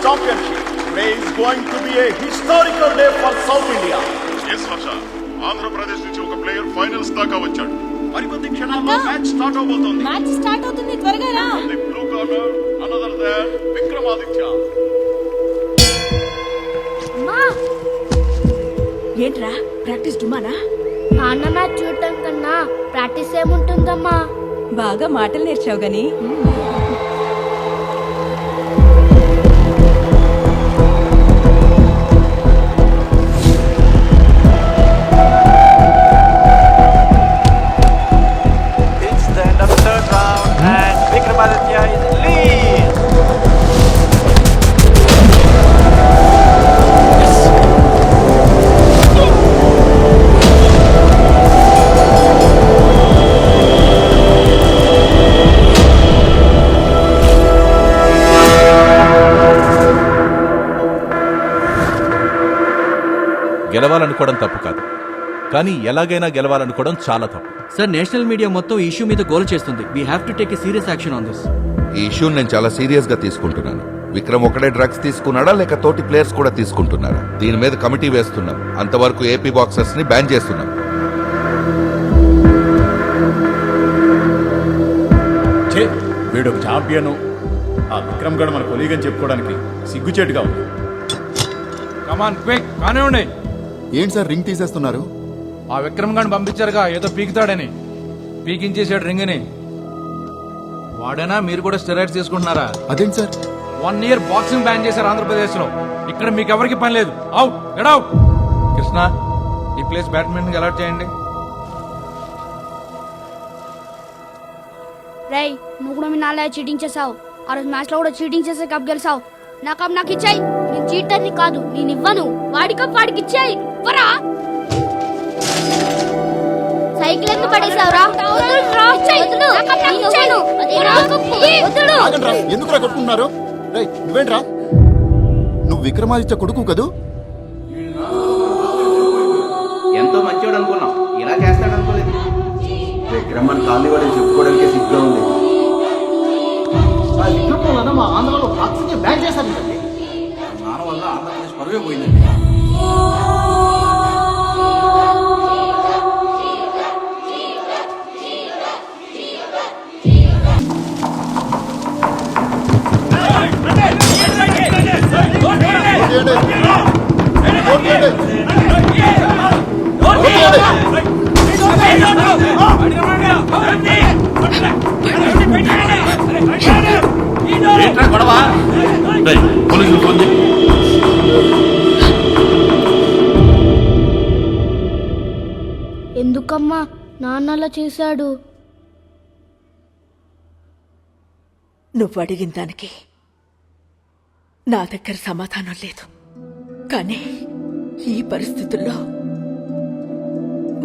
championship. Today is going to be a historical day for South India. Yes, Harsha. Andhra Pradesh నుంచి ఒక player finals దాకా వచ్చాడు. మరికొద్ది క్షణాల్లో మ్యాచ్ స్టార్ట్ అవబోతోంది. మ్యాచ్ స్టార్ట్ అవుతుంది, త్వరగా రా. The blue corner, another than Vikramaditya. అమ్మా, ఏంట్రా ప్రాక్టీస్ డుమానా? నాన్న మ్యాచ్ చూడటం కన్నా ప్రాక్టీస్ ఏముంటుందమ్మా? బాగా మాటలు నేర్చావు గాని. It's the end of the third round and Vikramaditya is in lead. గెలవాలనుకోవడం తప్పు కాదు, కానీ ఎలాగైనా గెలవాలనుకోవడం చాలా తప్పు. సార్, నేషనల్ మీడియా మొత్తం ఈ ఇష్యూ మీద గోల్ చేస్తుంది. We have to take a serious action on this. ఈ ఇష్యూని నేను చాలా సీరియస్ గా తీసుకుంటున్నాను. విక్రమ్ ఒకడే డ్రగ్స్ తీసుకున్నాడా లేక తోటి ప్లేయర్స్ కూడా తీసుకుంటున్నారా? దీని మీద కమిటీ వేస్తున్నాం. అంతవరకు ఏపీ బాక్సర్స్ ని బ్యాన్ చేస్తున్నాం. వీడు ఛాంపియన్. ఆ విక్రమ్ గడ్ మన కొలీగ్ అని చెప్పుకోవడానికి సిగ్గుచేటుగా ఉంది. కమాన్ క్విక్ కానివ్వండి. ఏంటి సార్ రింగ్ తీసేస్తున్నారు? ఆ విక్రమ్ గాని పంపించారుగా ఏదో పీకుతాడని. పీకించేసాడు రింగ్ ని. వాడేనా? మీరు కూడా స్టెరాయిడ్స్ తీసుకుంటున్నారా? అదేంటి సార్? 1 year బాక్సింగ్ బ్యాన్ చేశారు ఆంధ్రప్రదేశ్ లో. ఇక్కడ మీకు ఎవరికి పని లేదు. Out, get out. కృష్ణ, ఈ ప్లేస్ బ్యాడ్మింటన్ అలాట్ చేయండి. రేయ్, నువ్వు కూడా మీ నాన్న చీటింగ్ చేసావు. ఆ రోజు మ్యాచ్ లో కూడా చీటింగ్ చేసే కప్ గెలిసావు. నా కప్ నాకు ఇచ్చాయి. నేను చీటర్ని కాదు, నేను ఇవ్వను. వాడి కప్ వాడికి ఇచ్చాయి. వరా సైకిల్ ఎందుకు పడేసావురా? ఎందుకురా కొట్టుకున్నారు? నువ్వేంట్రా? నువ్వు విక్రమాదిత్య కొడుకు కదూ? ఎంతో మంచివాడు అనుకున్నాం, ఇలా చేస్తాడు అనుకోలేదు. విక్రమని కాళ్ళు కూడా చెప్పుకోవడానికి సిగ్గా ఉంది. మా ఆంధ్రలో బాక్సింగ్ బ్యాన్ చేశారు. నాన్న వల్ల ఆంధ్రప్రదేశ్ పరువే పోయిందండి. ఎందుకమ్మా నాన్న అలా చేశాడు? నువ్వు అడిగిన దానికి నా దగ్గర సమాధానం లేదు. కానీ ఈ పరిస్థితుల్లో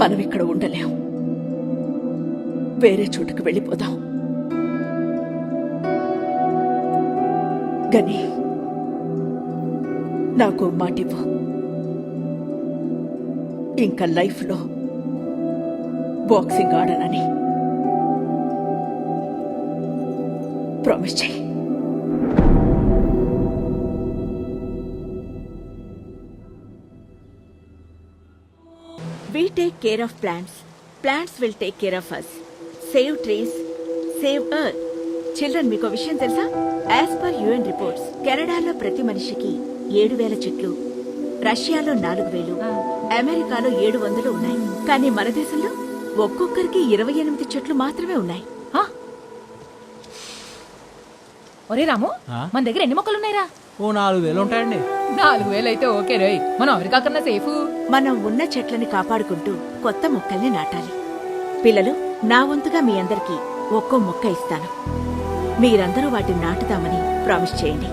మనం ఇక్కడ ఉండలేం. వేరే చోటుకు వెళ్ళిపోదాం. గని, నాకు మాటివ్వు. ఇంకా లైఫ్లో బాక్సింగ్ ఆడనని ప్రామిస్ చేయి. We take care of plants. Plants will take care of us. Save trees, save earth. Children, మీకు విషయం తెలుసా? యాజ్ పర్ UN రిపోర్ట్స్, కెనడాలో ప్రతి మనిషికి 7,000 చెట్లు, రష్యాలో 4,000, అమెరికాలో 700 ఉన్నాయి. కానీ మన దేశంలో ఒక్కొక్కరికి 28 చెట్లు మాత్రమే ఉన్నాయి. ఒరే రాము, మన దగ్గర ఎన్ని మొక్కలున్నాయిరా? ఓ 4,000 ఉంటాయండి. 4,000 అయితే ఓకే రేయ్, మనం అమెరికా కన్నా సేఫ్. మనం ఉన్న చెట్లని కాపాడుకుంటూ కొత్త మొక్కల్ని నాటాలి. పిల్లలు, నా వంతుగా మీ అందరికీ ఒక్కో మొక్క ఇస్తాను. మీరందరూ వాటిని నాటుతామని ప్రామిస్ చేయండి.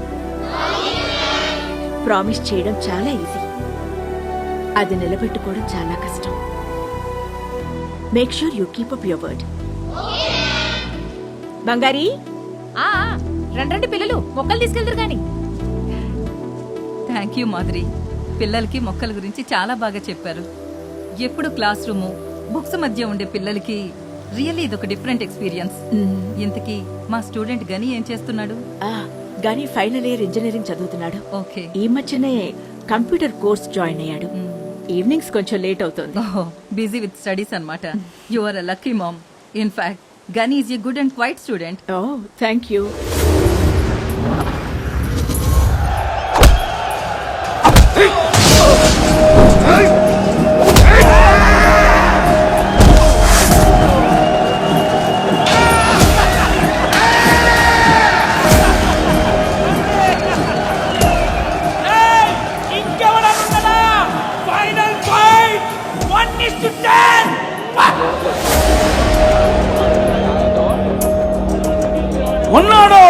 ప్రామిస్ చేయడం చాలా ఈజీ, అది నిలబెట్టుకోవడం చాలా కష్టం. Make sure you keep up your word. బంగారీ, రండి పిల్లలు, మొక్కలు తీసుకెళ్తారు గాని. Thank you Madhuri. పిల్లలకి మొక్కల గురించి చాలా బాగా చెప్పారు. ఎప్పుడు క్లాస్ రూము బుక్స్ మధ్య ఉండే పిల్లలకి రియల్లీ ఇదొక డిఫరెంట్ ఎక్స్పీరియన్స్. ఇంతకీ మా స్టూడెంట్ గని ఏం చేస్తున్నాడు? గానీ ఫైనల్ ఇయర్ ఇంజనీరింగ్ చదువుతున్నాడు. ఓకే. ఈ మధ్యనే కంప్యూటర్ కోర్స్ జాయిన్ అయ్యాడు. ఈవినింగ్స్ కొంచెం లేట్ అవుతుంది. బిజీ విత్ స్టడీస్ అన్నమాట. You are a lucky mom. In fact Gani is a good and quiet student. Oh thank you. ఉన్నాడు.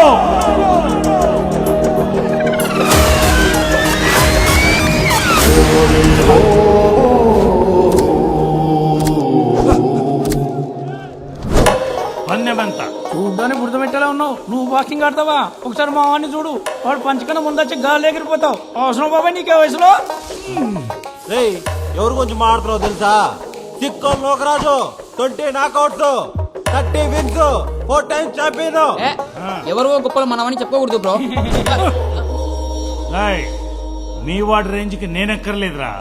పన్నెమంతా చూడ్డానికి గుర్తుపెట్టేలా ఉన్నావు. నువ్వు వాకింగ్ ఆడతావా? ఒకసారి మా వాడిని చూడు. వాడు పంచకన్నా ముందొచ్చి గాలి ఎగిరిపోతావు. అవసరం బాబాయ్ నీకే వయసులో. ఎవరు కొంచెం మాడుతున్నావు తెలుసా? సిక్కో Lokaraju 20 knockouts, 30 wins, 4 times champion. ఎవరో గొప్పలు మనమని చెప్పకూడదు బ్రో. మీ వాడి రేంజ్ కి నేనెక్కర్లేదురా,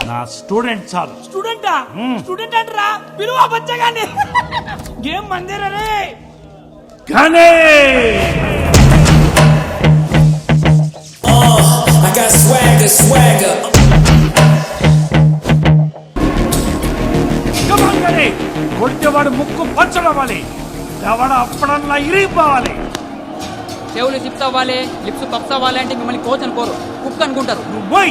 నా స్టూడెంట్ చాలు. స్టూడెంటా? స్టూడెంట్ అంటరా? పిలువ బచ్చగాని. గేమ్ మందిరే కానీ కొట్టేవాడు ముక్కు పచ్చడవ్వాలి, ఎవడ అప్పుడల్లా ఇరిగిపోవాలి. చెవులు చిప్స్ అవ్వాలి, లిప్స్ పప్స్ అవ్వాలి అంటే మిమ్మల్ని కోచ్ అనుకోరు, కుక్ అనుకుంటారు. నువ్వు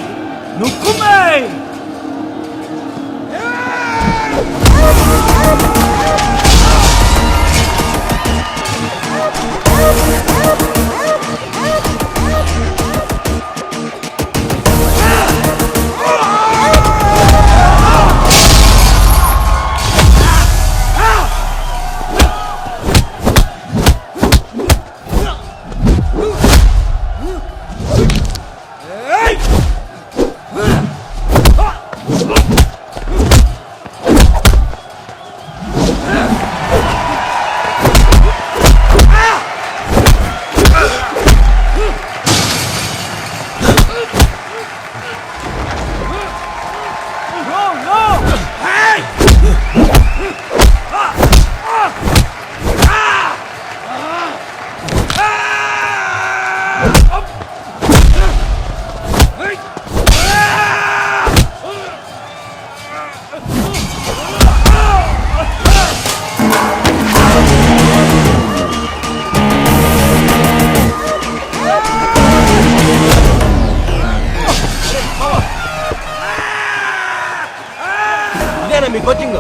మీ కోచింగ్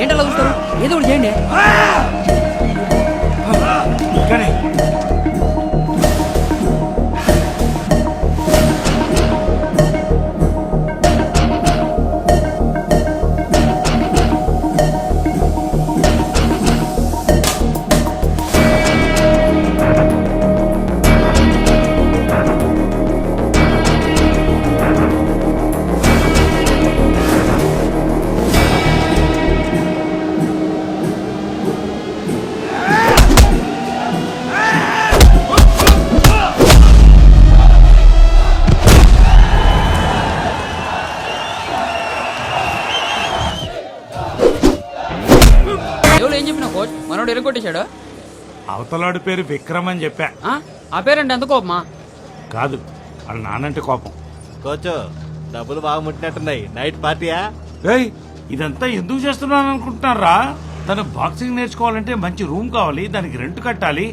ఏంటలా చూస్తారు? ఏదో ఒకటి చేయండి. ఏం చెప్పిన కోచ్? మనోడు ఎరగొట్టేశాడు. అవతలాడు పేరు విక్రమ్ అని చెప్పా. ఆ పేరంటే ఎంత కోపమా? కాదు, వాళ్ళ నానంటే కోపం. కోచ్ డబ్బులు బాగా ముట్టినట్టున్నాయి. నైట్ పార్టీయా? ఇదంతా ఎందుకు చేస్తున్నాను అనుకుంటున్నారా? తను బాక్సింగ్ నేర్చుకోవాలంటే మంచి రూమ్ కావాలి, దానికి రెంట్ కట్టాలి,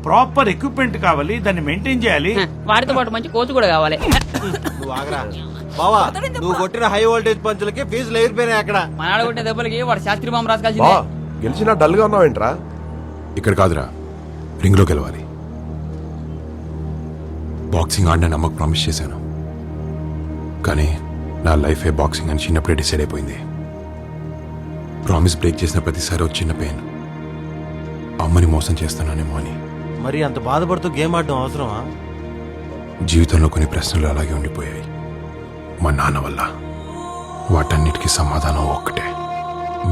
ప్రాపర్ ఎక్విప్మెంట్ కావాలి, దాన్ని మెయింటైన్ చేయాలి. వాటితో పాటు మంచి కోచ్ కూడా కావాలి. నువ్వు ఆగరా బావా. నువ్వు కొట్టిన హై వోల్టేజ్ పంచులకి ఫీజులు ఎగిరిపోయినాయి. అక్కడ మనాడు కొట్టిన దెబ్బలకి వాడు శాస్త్రి బాంబు రాసుకాల్సిందే. గెలిచినా డల్ గా ఉన్నావేంట్రా? ఇక్కడ కాదురా, రింగ్ లో గెలవాలి. బాక్సింగ్ ఆడిన నమ్మకం ప్రామిస్ చేశాను, కానీ నా లైఫే బాక్సింగ్ అని చిన్నప్పుడే డిసైడ్ అయిపోయింది. ప్రామిస్ బ్రేక్ చేసిన ప్రతిసారి చిన్న పెయిన్, అమ్మని మోసం చేస్తానేమో అని. మరి అంత బాధపడుతూ గేమ్ ఆడడం అవసరమా? జీవితంలో కొన్ని ప్రశ్నలు అలాగే ఉండిపోయాయి మా నాన్న వల్ల. వాటన్నిటికీ సమాధానం ఒక్కటే,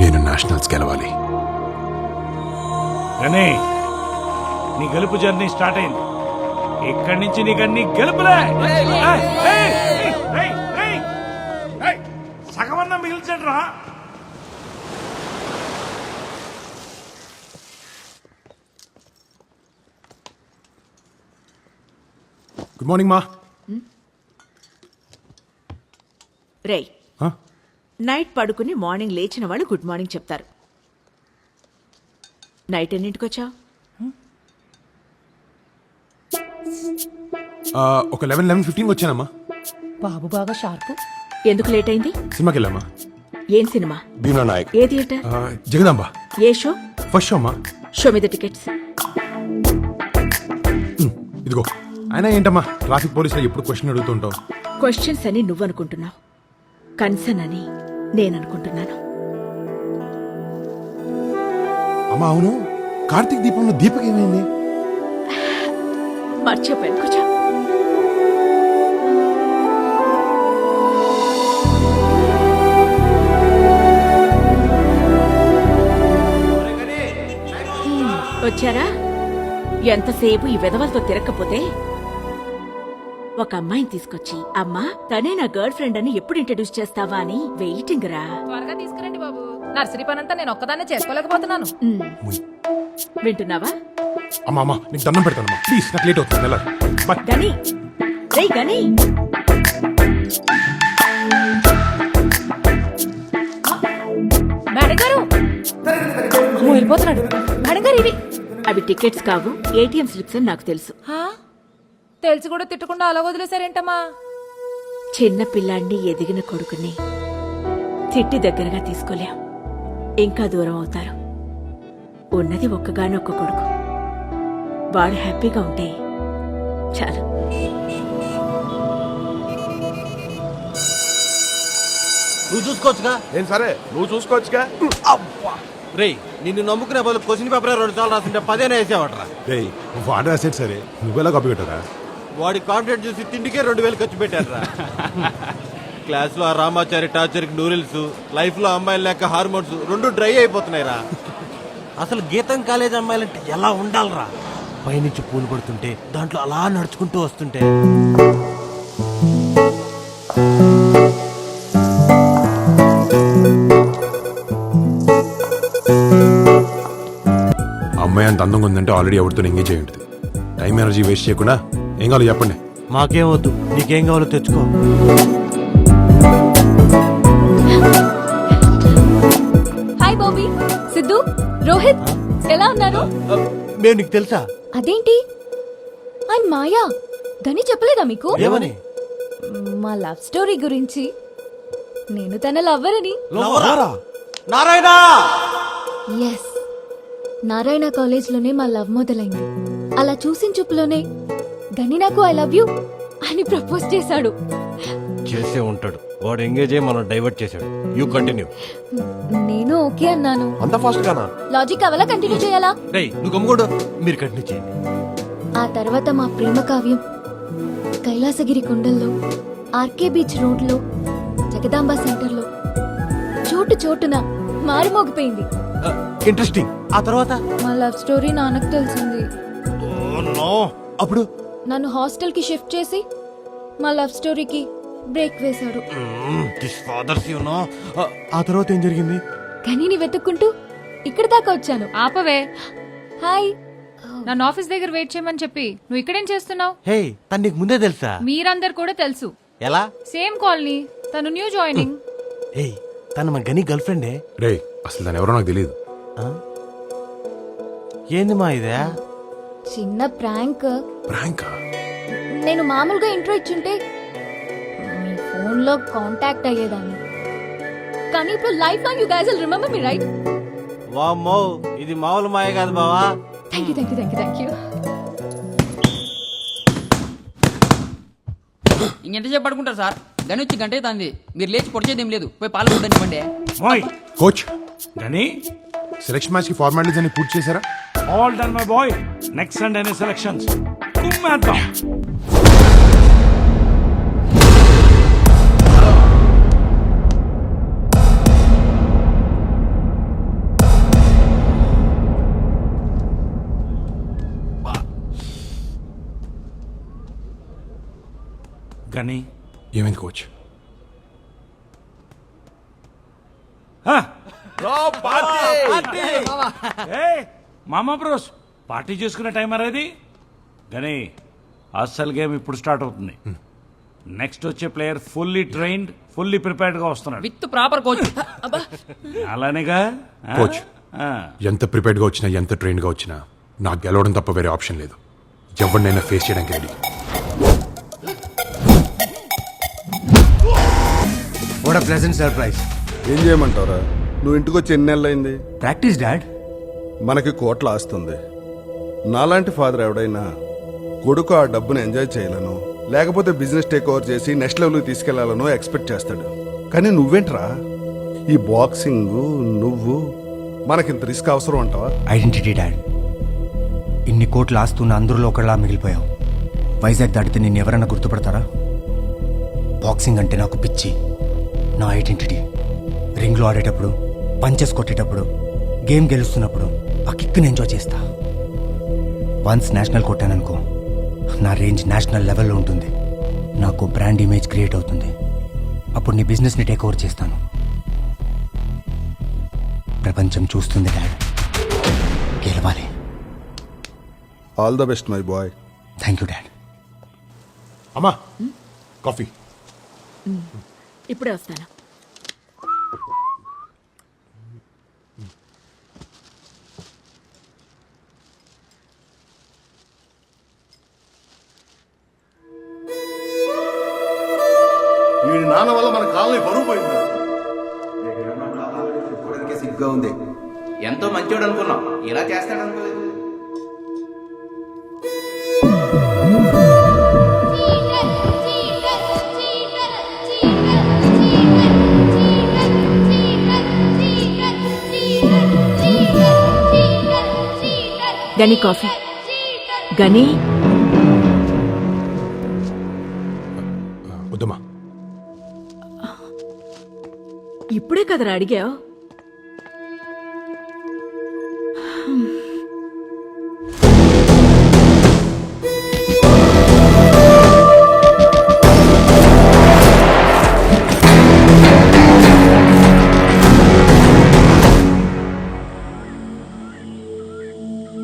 నేను నేషనల్స్ గెలవాలి. నీ గెలుపు జర్నీ స్టార్ట్ అయింది. ఇక్కడి నుంచి నీకు అన్ని గెలుపులే. ఏయ్, ఏయ్, ఏయ్, ఏయ్, ఏయ్, సగమన్నా మిగిల్చండ్రా. గుడ్ మార్నింగ్ మా. రే Huh? నైట్ పడుకుని మార్నింగ్ లేచిన వాళ్ళు గుడ్ మార్నింగ్ చెప్తారు. నైట్ ఎన్నింటికి వచ్చావు? ఒక 11:15 వచ్చానమ్మా. బాబు బాగా షార్ప్. ఎందుకు లేట్ అయింది? సినిమాకి వెళ్ళామా? ఏం సినిమా? భీమా నాయక్. ఏ థియేటర్? జగదాంబ. ఏ షో? ఫస్ట్ షో అమ్మా. షో మీద టికెట్స్. ఇదిగో. అయినా ఏంటమ్మా ట్రాఫిక్ పోలీసులు ఎప్పుడు క్వశ్చన్ అడుగుతుంటావు? క్వశ్చన్స్ అని నువ్వు అనుకుంటున్నావు, కన్సర్న్ అని నేను అనుకుంటున్నాను. అమ్మా అవును, కార్తీక్ దీపంలో దీపక్ ఏమైంది? మర్చిపోయాను, కూర్చో. వచ్చారా? ఎంతసేపు ఈ వెధవలతో తిరగకపోతే ఒక అమ్మాయిని తీసుకొచ్చి, అమ్మా తనే నా గర్ల్ ఫ్రెండ్ అని ఎప్పుడు ఇంట్రడ్యూస్ చేస్తావా అని వెయిటింగ్ రా. త్వరగా తీసుకురండి బాబు. నర్సరీ పనంతా నేను ఒక్కదాన్నే చేసుకోలేకపోతున్నాను. వింటున్నావా? అమ్మా అమ్మా నీకు దండం పెడతానమ్మా ప్లీజ్, నాకు లేట్ అవుతుంది. వెళ్ళాలి. బాయ్. గని రేయ్ గని, మేడం గారు అమ్మో, వెళ్ళిపోతున్నాడు. మేడం గారు ఇవి అవి టికెట్స్ కావు, ఏటీఎం స్లిప్స్ అని నాకు తెలుసు. హా? తెలిసి కూడా తిట్టకుండా అలా వదిలేసారేంటమ్మా? చిన్న పిల్లాన్ని ఎదిగిన కొడుకుని చిట్టి దగ్గరగా తీసుకోలేం, ఇంకా దూరం అవుతారు. ఉన్నది ఒక్కగానొక్క కొడుకు, వాడు హ్యాపీగా ఉంటే చాలు. నువ్వు చూసుకోవచ్చుగా. నేను సరే, నువ్వు చూసుకోవచ్చుగా. రే నిన్ను నమ్ముకునే బదులు క్వశ్చన్ పేపర్ 2 సార్లు రాసింటే 10 వేసేవాడరా. రేయ్ వాడు రాసేది సరే, నువ్వెలా కాపీ పెట్టరా? వాడి కాంట్రాక్ట్ చూసి తిండికే 2000 ఖర్చు పెట్టారా. క్లాస్ లో ఆ రామాచారి టార్చర్ కి నూడిల్స్, లైఫ్ లో అమ్మాయిలు లేక హార్మోన్స్ 2 డ్రై అయిపోతున్నాయిరా. అసలు గీతం కాలేజ్ అమ్మాయిలంటే ఎలా ఉండాలరా? పైనుంచి పూలు పడుతుంటే దాంట్లో అలా నడుచుకుంటూ వస్తుంటే. అమ్మాయి అంత అందంగా ఉందంటే ఆల్రెడీ ఎవరితో ఎంగేజ్ అయి ఉంటుంది. టైం ఎనర్జీ వేస్ట్ చేయకుండా ఏం కావాలో చెప్పండి. మాకేం వద్దు, నీకేం కావాలో తెచ్చుకో. హాయ్ బాబీ, సిద్ధు, రోహిత్, ఎలా ఉన్నారు? మేము నీకు తెలుసా? అదేంటి ఐ మాయా. గని చెప్పలేదా మీకు? ఏమని? మా లవ్ స్టోరీ గురించి. నేను తన లవ్వర్ అని. నారాయణ. ఎస్, నారాయణ కాలేజ్లోనే మా లవ్ మొదలైంది. అలా చూసిన చూపులోనే గని నాకు ఐ లవ్ యూ అని ప్రపోజ్ చేశాడు. చేసే ఉంటాడు వాడు, ఎంగేజ్ అయ్యి మనం డైవర్ట్ చేశాడు. You continue. నేను ఓకే అన్నాను. అంత ఫాస్ట్ గానా? లాజిక్ అవలా కంటిన్యూ చేయాలా? నువ్వు గమ్ముకోడు, మీరు కంటిన్యూ చేయండి. ఆ తర్వాత మా ప్రేమ కావ్యం కైలాసగిరి కొండల్లో, ఆర్కే బీచ్ రోడ్లో, జగదాంబ సెంటర్లో చోటు చోటున మారుమోగిపోయింది. ఇంట్రెస్టింగ్. ఆ తర్వాత మా లవ్ స్టోరీ నాన్నకు తెలిసింది. అప్పుడు నన్ను హాస్టల్ కి షిఫ్ట్ చేసి మా లవ్ స్టోరీకి బ్రేక్ వేశాడు. ఆ తర్వాత ఏం జరిగింది? గనిని వెతుక్కుంటూ ఇక్కడ దాకా వచ్చాను. ఆపవే. హాయ్. నన్ను ఆఫీస్ దగ్గర వెయిట్ చేయమని చెప్పి నువ్వు ఇక్కడేం చేస్తున్నావు? హే, తను నీకు ముందే తెలుసా? మీరందరు కూడా తెలుసు. ఎలా? Same colony. తను న్యూ జాయినింగ్. హే, తను మన గని గర్ల్ ఫ్రెండే. రే అసలు దాని ఎవరో నాకు తెలియదు. ఏంది మా ఇదే? చిన్న ప్రాంక్. ప్రాంకా? నేను మామూలుగా ఇంట్రో ఇచ్చుంటే మీ ఫోన్ లో కాంటాక్ట్ అయ్యేదాన్ని. కానీ ఇప్పుడు life long you guys will remember me, right? వామ్మో, ఇది మామూలు మాయ కాదు బావా. Thank you thank you thank you thank you. ఇంకెంతసేపు పడుకుంటారు సార్? గని వచ్చి గంటే తంది. మీరు లేచి పొడిచేదేం లేదు, పోయి పాలు కొట్టనివ్వండి. కోచ్ గని సెలక్షన్ మ్యాచ్ కి ఫార్మాలిటీస్ అన్ని పూర్తి చేశారా? All done my boy. Next Sunday selections. కుమ్మేద్దాం. కానీ ఏమైంది కోచ్? మామా బ్రోస్ పార్టీ చేసుకునే టైం అనేది కానీ అస్సలు గేమ్ ఇప్పుడు స్టార్ట్ అవుతుంది. నెక్స్ట్ వచ్చే player fully trained fully prepared గా వస్తున్నాడు విత్ ప్రాపర్ కోచ్. అలానేగా కోచ్ ఎంత ప్రిపేర్డ్గా వచ్చినా ఎంత ట్రైన్డ్గా వచ్చినా నాకు గెలవడం తప్ప వేరే ఆప్షన్ లేదు. ఎవరినైనా ఫేస్ చేయడానికి రెడీ. What pleasant surprise. ఏం చేయమంటారా? నువ్వు ఇంటికి వచ్చి ఎన్ని నెలలు అయింది? Practice dad. మనకి కోట్ల ఆస్తుంది. నాలాంటి ఫాదర్ ఎవడైనా కొడుకు ఆ డబ్బును ఎంజాయ్ చేయాలను లేకపోతే బిజినెస్ టేక్ ఓవర్ చేసి నెక్స్ట్ లెవెల్కి తీసుకెళ్లాలనో ఎక్స్పెక్ట్ చేస్తాడు. కానీ నువ్వేంట్రా ఈ బాక్సింగ్ నువ్వు మనకింత రిస్క్ అవసరం అంటావా? Identity dad. ఇన్ని కోట్లు ఆస్తున్న అందరిలో ఒకళ్ళ మిగిలిపోయావు. వైజాగ్ దాటితే నిన్ను ఎవరైనా గుర్తుపడతారా? బాక్సింగ్ అంటే నాకు పిచ్చి. నా ఐడెంటిటీ. రింగ్లో ఆడేటప్పుడు, పంచెస్ కొట్టేటప్పుడు, గేమ్ గెలుస్తున్నప్పుడు ఆ కిక్ని ఎంజాయ్ చేస్తా. వన్స్ నేషనల్ కొట్టాననుకో, నా రేంజ్ నేషనల్ లెవెల్లో ఉంటుంది. నాకు బ్రాండ్ ఇమేజ్ క్రియేట్ అవుతుంది. అప్పుడు నీ బిజినెస్ని టేక్ ఓవర్ చేస్తాను. ప్రపంచం చూస్తుంది డాడ్. గెలవాలి. All the best my boy. Thank you dad. అమ్మా కాఫీ. ఇప్పుడే వస్తాను. వీడి నాన్న వల్ల మన కాలనీ బరువు పోయింది. సిగ్గా ఉంది. ఎంతో మంచోడు అనుకున్నాం, ఇలా చేస్తాడు అనుకోలేదు. గని కాఫీ. గని వద్దమ్మా. ఇప్పుడే కదరా అడిగావు.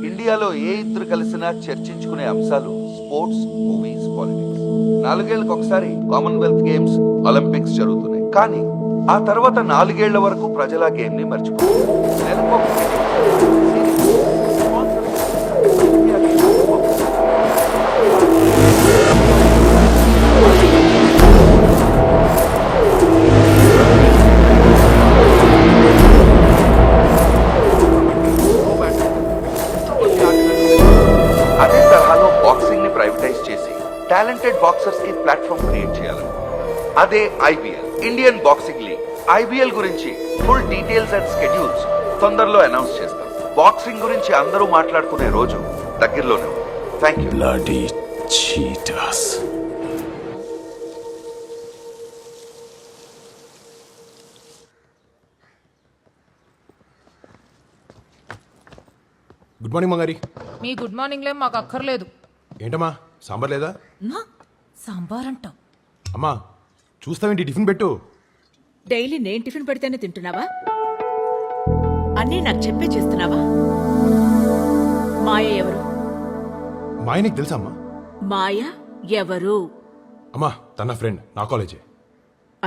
ఇండియాలో ఏ ఇద్దరు కలిసినా చర్చించుకునే అంశాలు స్పోర్ట్స్, మూవీస్, పాలిటిక్స్. 4 ఏళ్లకు ఒకసారి కామన్వెల్త్ గేమ్స్, ఒలింపిక్స్ జరుగుతున్నాయి. కానీ ఆ తర్వాత 4 ఏళ్ల వరకు ప్రజల గేమ్ ని మర్చిపోతారు. అదే తరహాలో బాక్సింగ్ ని ప్రైవేటైజ్ చేసి టాలెంటెడ్ బాక్సర్స్ కి ప్లాట్ఫామ్ క్రియేట్ చేయాలి. అదే IBL, Indian Boxing League. IBL గురించి ఫుల్ డీటెయిల్స్ అండ్ స్కెడ్యూల్స్ తొందరలో అనౌన్స్ చేస్తాం. బాక్సింగ్ గురించి అందరూ మాట్లాడుకునే రోజు దగ్గరలోనే ఉంది. Thank you. Bloody cheaters. Good morning Mangari. మీ గుడ్ మార్నింగ్ లే మాకు అక్కర్లేదు. ఏంటమ్మా సాంబార్ లేదా? సాంబార్ అంటావు. అమ్మా చూస్తావేంటి, టిఫిన్ పెట్టు. డైలీ నేను టిఫిన్ పెడితేనే తింటున్నావా? అన్నీ నాకు చెప్పే చేస్తున్నావా? మాయ ఎవరు? మా ఆయనకి తెలుసా అమ్మా? మాయ ఎవరు? అమ్మా తన ఫ్రెండ్, నా కాలేజే.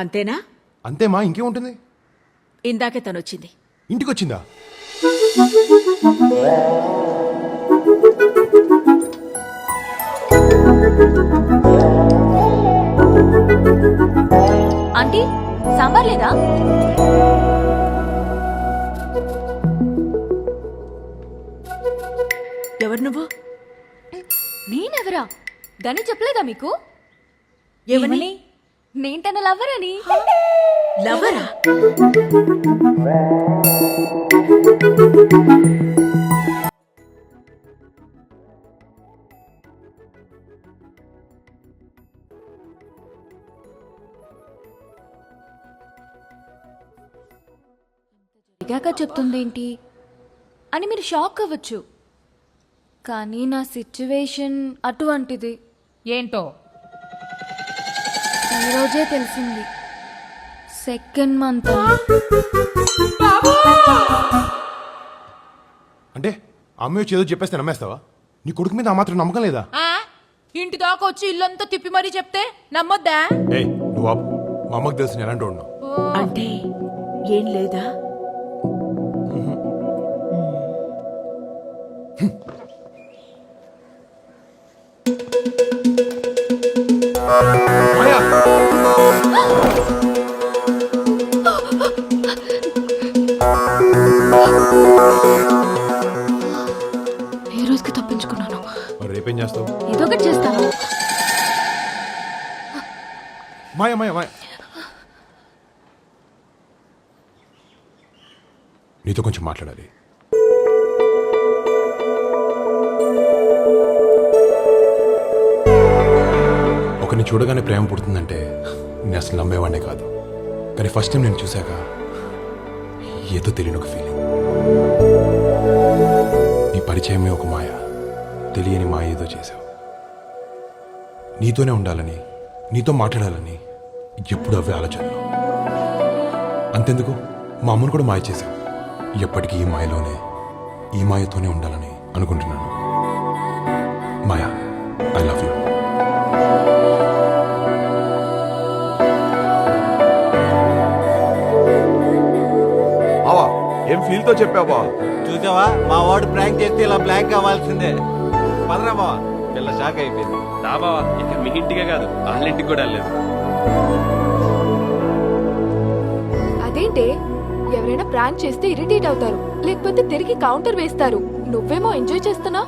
అంతేనా? అంతేమా, ఇంకేముంటుంది? ఇందాకే తనొచ్చింది. ఇంటికి వచ్చిందా? ఆంటీ సాంబార్ లేదా? ఎవరు నువ్వు? నేనెవరా? గని చెప్పలేదా మీకు? ఏమని? నేను తన లవ్వర్ అని. లవరా? జరిగాక చెప్తుందేంటి అని మీరు షాక్ అవ్వచ్చు, కానీ నా సిచ్యువేషన్ అటువంటిది. ఏంటో ఈ రోజే తెలిసింది సెకండ్ మంత్ అంటే అమ్మ వచ్చి ఏదో చెప్పేస్తే నమ్మేస్తావా? నీ కొడుకు మీద ఆ మాత్రం నమ్మకం లేదా? ఇంటి దాకా వచ్చి ఇల్లంతా తిప్పి మరీ చెప్తే నమ్మొద్దా? ఏయ్ నువ్వు ఆపు. మా అమ్మకి తెలిసి నేను ఎలాంటి ఉన్నావు. అంటే ఏం లేదా? ఏ రోజుకి తప్పించుకున్నాను. మరి రేపేం చేస్తావు? ఏదో ఒకటి చేస్తాను. మాయా మాయా మాయా, నీతో కొంచెం మాట్లాడాలి. ఒకరిని చూడగానే ప్రేమ పుడుతుందంటే నేను అసలు నమ్మేవాడినే కాదు. కానీ ఫస్ట్ టైం నేను చూశాక ఏదో తెలియని ఒక ఫీలింగ్. నీ పరిచయమే ఒక మాయ, తెలియని మాయ ఏదో చేశావు. నీతోనే ఉండాలని, నీతో మాట్లాడాలని ఎప్పుడు అవే ఆలోచనలు. అంతెందుకు మా అమ్మను కూడా మాయ చేశావు. ఎప్పటికీ ఈ మాయలోనే, ఈ మాయతోనే ఉండాలని అనుకుంటున్నాను. మాయా, ఐ లవ్ యూ. బావా ఏం ఫీల్ తో చెప్పావా? చూసావా మా వాడు ప్రాంక్ చేస్తే ఇలా బ్లాంక్ అవ్వాల్సిందే. పదరా బావా, పిల్ల షాక్ అయిపోయింది. బావా ఇక మీ ఇంటికే కాదు వాళ్ళ ఇంటికి కూడా వెళ్ళలేదు. అదేంటే ఎవరైనా ప్రాంక్ చేస్తే ఇరిటేట్ అవుతారు, లేకపోతే తిరిగి కౌంటర్ వేస్తారు. నువ్వేమో ఎంజాయ్ చేస్తున్నా.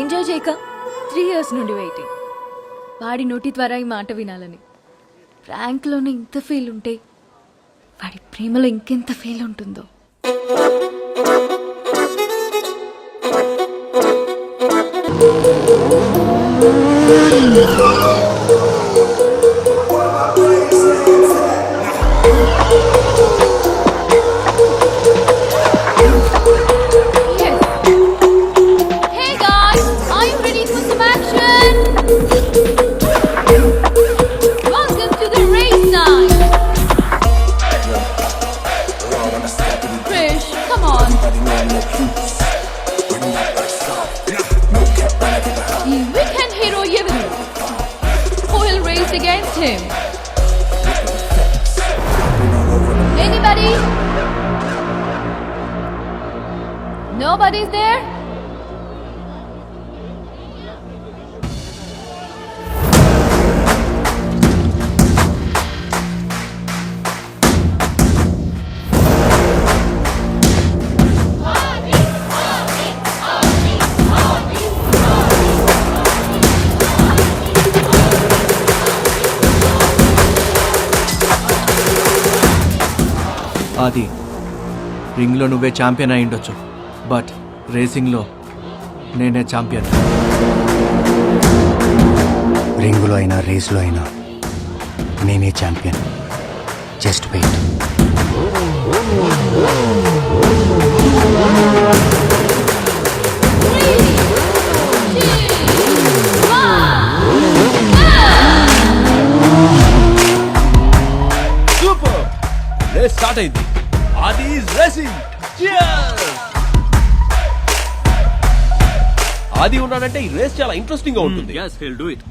ఎంజాయ్ చేయక 3 years నుండి వెయిటింగ్. వాడి నోటి ద్వారా ఈ మాట వినాలని. ప్రాంక్లోనే ఇంత ఫీల్ ఉంటే వాడి ప్రేమలో ఇంకెంత ఫీల్ ఉంటుందో. Hey guys, are you ready for some action? Welcome to the race night. Krish, come on. The weekend hero Yevon. Who will race against him? Anybody? Nobody's there? ఆది, రింగ్లో నువ్వే ఛాంపియన్ అయి ఉండొచ్చు, బట్ రేసింగ్లో నేనే champion. రింగులో అయినా రేస్లో అయినా నేనే champion. Just wait. Super, race start అయింది. Aadi is racing. ఆది ఉన్నాడంటే ఈ రేస్ చాలా ఇంట్రెస్టింగ్ గా ఉంటుంది. yes he'll do it.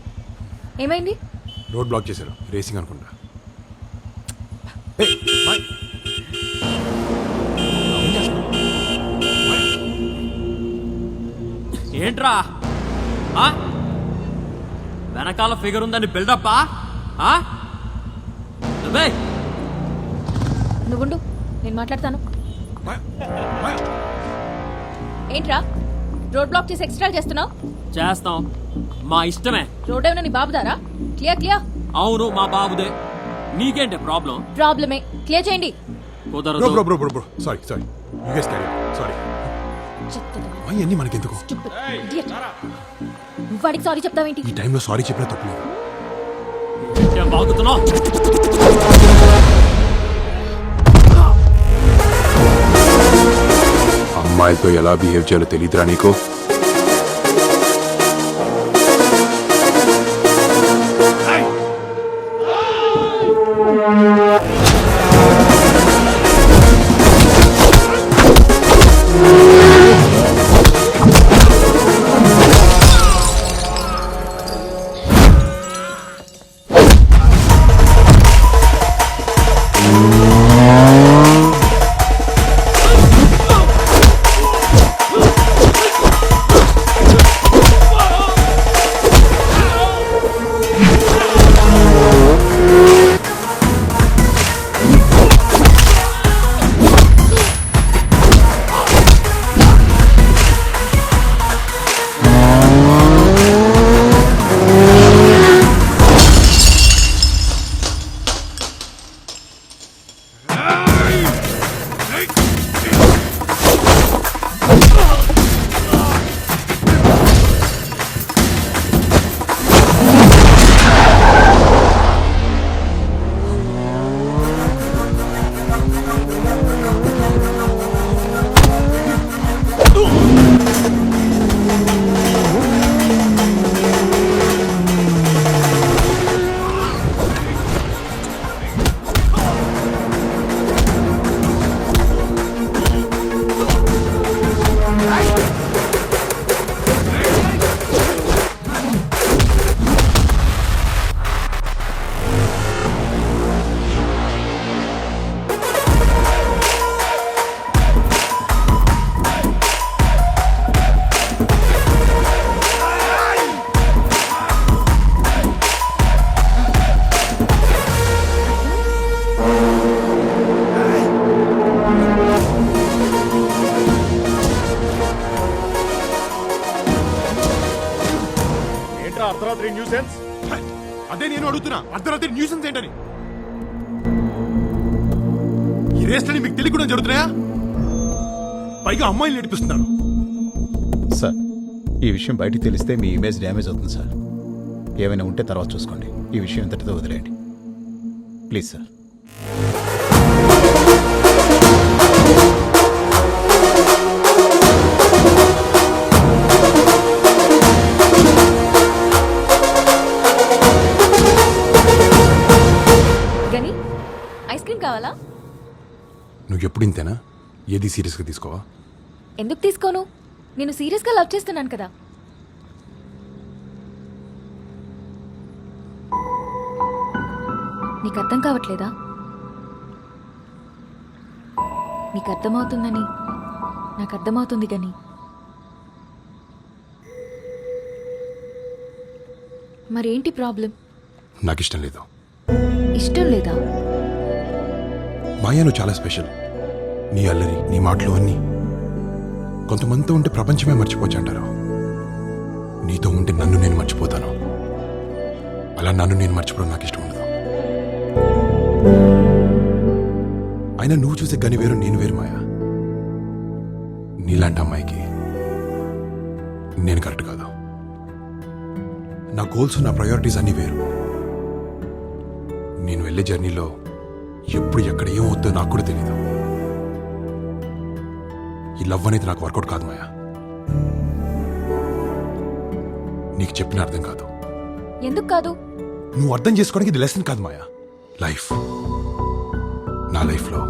ఏమైంది? రోడ్ బ్లాక్ చేశారు. రేసింగ్ అనుకుంటా. ఏయ్, మాయ్. ఏంట్రా వెనకాల ఫిగర్ ఉందని బిల్డప్పా? నువ్వుండు, నేను మాట్లాడతాను. మాయ్, మాయ్. ఏంట్రా రోడ్ బ్లాక్ చేసి ఎక్స్ట్రా చేస్తున్నావు? చేస్తాం, మా ఇష్టమే. రోడ్ ఏమైనా నీ బాబుదారా? Clear clear. అవును, మా బాబుదే. నీకేంటే ప్రాబ్లం? ప్రాబ్లమే, క్లియర్ చేయండి. కుదరదు. Bro sorry you guys carry. Sorry. అన్నీ మనకెందుకు? నువ్వు వాడికి సారీ చెప్తావేంటి? ఈ టైంలో సారీ చెప్పినా తప్పులేదు. బాగుతున్నావు. అమ్మాయిలతో ఎలా బిహేవ్ చేయాలో తెలియదురా నీకు? అర్ధరాత్రి న్యూసెన్స్? అదే నేను అడుగుతున్నా, అర్ధరాత్రి న్యూసెన్స్ ఏంటని. ఈ రేస్లని మీకు తెలియకుండా జరుగుతున్నాయా? పైగా అమ్మాయిలు నడిపిస్తున్నారు. సార్, ఈ విషయం బయటికి తెలిస్తే మీ ఇమేజ్ డ్యామేజ్ అవుతుంది సార్. ఏమైనా ఉంటే తర్వాత చూసుకోండి. ఈ విషయం ఇంతటితో వదిలేయండి ప్లీజ్ సార్. గని ఐస్ క్రీమ్ కావాలా? నువ్వు ఎప్పుడు ఇంతేనా? ఏది సీరియస్గా తీసుకోవా? ఎందుకు తీసుకోను? నేను సీరియస్గా లవ్ చేస్తున్నాను కదా. నీకు అర్థం కావట్లేదా? నీకు అర్థమవుతుందని నాకు అర్థమవుతుంది గని. మరేంటి ప్రాబ్లం? నాకు ఇష్టం లేదు. ఇష్టం లేదా? మాయా, నువ్వు చాలా స్పెషల్. నీ అల్లరి, నీ మాటలు అన్నీ. కొంతమందితో ఉంటే ప్రపంచమే మర్చిపోవచ్చు అంటారు. నీతో ఉంటే నన్ను నేను మర్చిపోతాను. అలా నన్ను నేను మర్చిపోవడం నాకు ఇష్టం ఉండదు. అయినా నువ్వు చూసే గని వేరు, నేను వేరు మాయా. నీలాంటి అమ్మాయికి నేను కరెక్ట్ కాదు. నా గోల్స్, నా ప్రయారిటీస్ అన్నీ వేరు. నేను వెళ్ళే జర్నీలో ఎప్పుడు ఎక్కడ ఏమవుతుందో నాకు కూడా తెలీదు. ఈ లవ్ అనేది నాకు వర్కౌట్ కాదు మాయా. నీకు చెప్పిన అర్థం కాదు. ఎందుకు కాదు? నువ్వు అర్థం చేసుకోవడానికి ఇది లెసన్ కాదు మాయా, లైఫ్. నా లైఫ్లో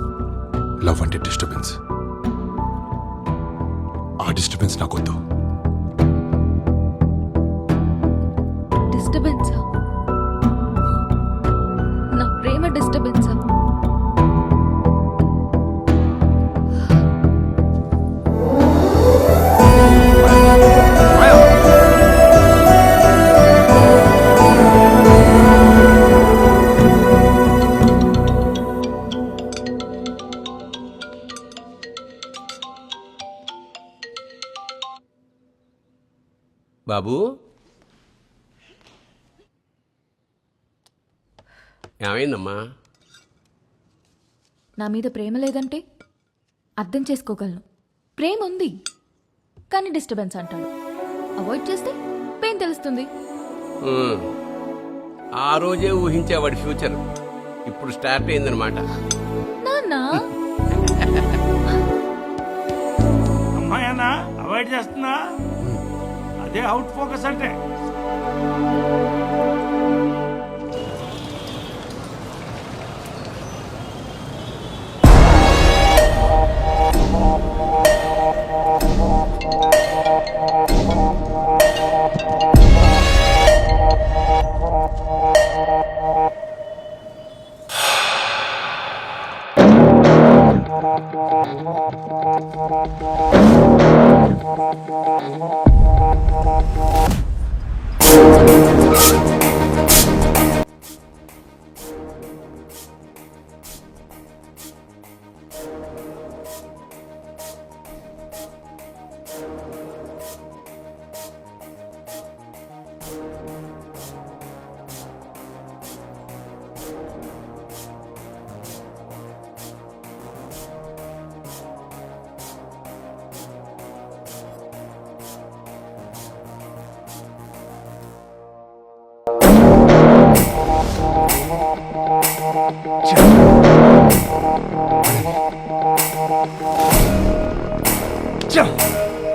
లవ్ అంటే డిస్టర్బెన్స్. ఆ డిస్టర్బెన్స్ నాకొద్దు. డిస్టర్బెన్సా? నా ప్రేమ డిస్టర్బెన్సా? బాబు, ఏమైందమ్మా? నా మీద ప్రేమ లేదంటే అర్థం చేసుకోగలను. ప్రేమ ఉంది కానీ డిస్టర్బెన్స్ అంటాడు. అవాయిడ్ చేస్తే పెయిన్ తెలుస్తుంది. ఆ రోజే ఊహించేవాడి ఫ్యూచర్ ఇప్పుడు స్టార్ట్ అయిందనమాట. నాన్న అమ్మాయన్నా అవాయిడ్ చేస్తున్నా? అదే అవుట్ ఫోకస్ అంటే.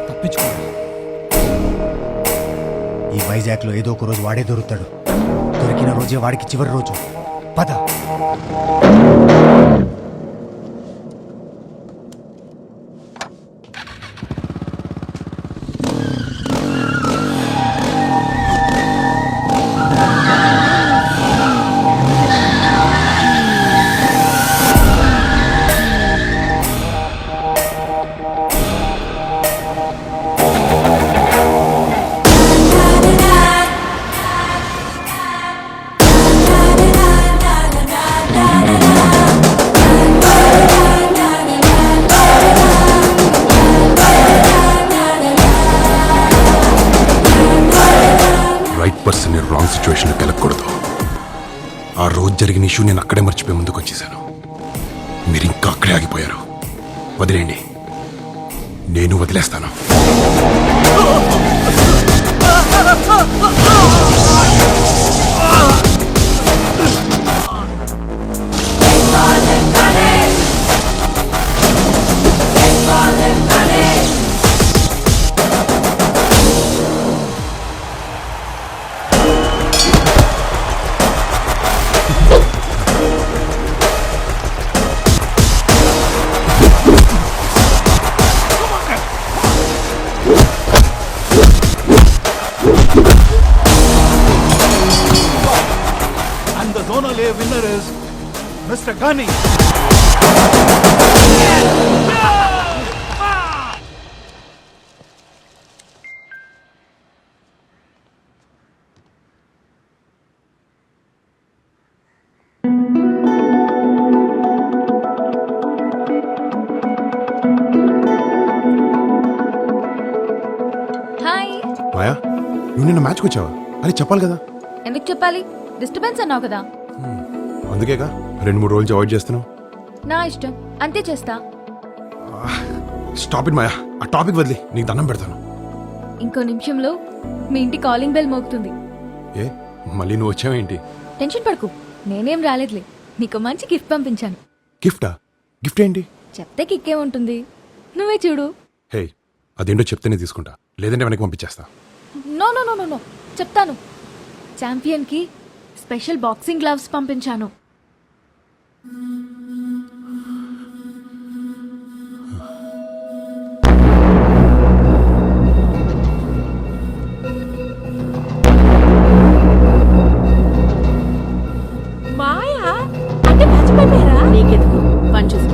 తప్పించుకో. ఈ వైజాగ్లో ఏదో ఒక రోజు వాడే దొరుకుతాడు. దొరికిన రోజే వాడికి చివరి రోజు. పద. పర్సన్ని రాంగ్ సిచ్యువేషన్లో కెలకూడదు. ఆ రోజు జరిగిన ఇష్యూ నేను అక్కడే మర్చిపోయి ముందుకు వచ్చేసాను. మీరు ఇంకా అక్కడే ఆగిపోయారు. వదిలేండి, నేను వదిలేస్తాను. And the zonal A winner is Mr. Gunny. Hi. Maya, నువ్వు నిన్న మ్యాచ్కి వచ్చావా అని చెప్పాలి కదా. ఎందుకు చెప్పాలి? డిస్టర్బెన్స్ అన్నావు కదా. అందుకేగా 2-3 రోజులు అవాయిడ్ చేస్తున్నావు. నా ఇష్టం, అంతే చేస్తా. స్టాప్ ఇట్ మాయా, ఆ టాపిక్ వదిలి నీకు దండం పెడతాను. ఇంకో నిమిషంలో మీ ఇంటి కాలింగ్ బెల్ మోగుతుంది. ఏ మళ్ళీ నువ్వు వచ్చావేంటి? టెన్షన్ పడకు, నేనేం రాలేదులే. నీకు మంచి గిఫ్ట్ పంపించాను. గిఫ్టా? గిఫ్ట్ ఏంటి? చెప్తే కిక్కే ఉంటుంది, నువ్వే చూడు. హే, అదేంటో చెప్తేనే తీసుకుంటా, లేదంటే వెనక్కి పంపించేస్తా. No no no no no చెప్తాను. ఛాంపియన్కి స్పెషల్ బాక్సింగ్ గ్లవ్స్ పంపించాను. మాయా అంటే మర్చిపోయారా? నీకెందుకు, పని చూసుకో.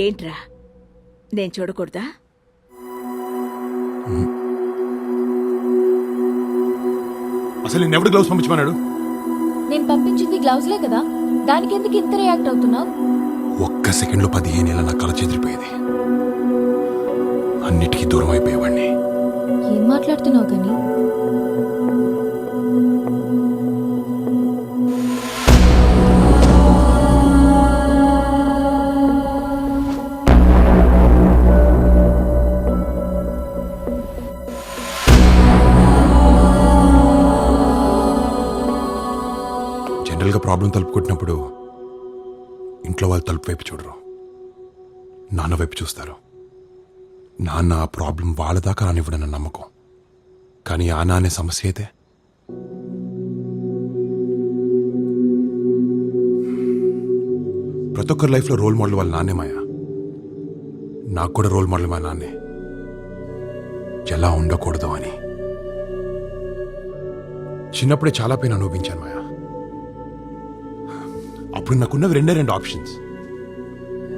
ఏంట్రా, నేను చూడకూడదా? అసలు నేను ఎవరు గ్లౌస్ పంపించమన్నాడు? నేను పంపించింది గ్లౌజ్లే కదా, దానికి ఎందుకు ఇంత రియాక్ట్ అవుతున్నావు? ఒక్క సెకండ్లో 15 ఏళ్ళ నా కళ చెదిరిపోయేది. అన్నిటికీ దూరం అయిపోయేవాడిని. ఏం మాట్లాడుతున్నావు కానీ? జనరల్గా ప్రాబ్లం తలుపు కొట్టినప్పుడు ఇంట్లో వాళ్ళు తలుపు వైపు చూడరు, నాన్న వైపు చూస్తారు. నాన్న ఆ ప్రాబ్లం వాళ్ళ దాకా రానివ్వడన్న నమ్మకం. కానీ ఆ నానే సమస్య అయితే ప్రతి ఒక్కరి లైఫ్లో రోల్ మోడల్ వాళ్ళ నాన్నే మాయా. నాకు కూడా రోల్ మోడల్ మా నాన్నే, ఎలా ఉండకూడదు అని. చిన్నప్పుడే చాలా పెయిన్ అనుభవించాను మాయా. అప్పుడు నాకున్నవి 2 ఆప్షన్స్.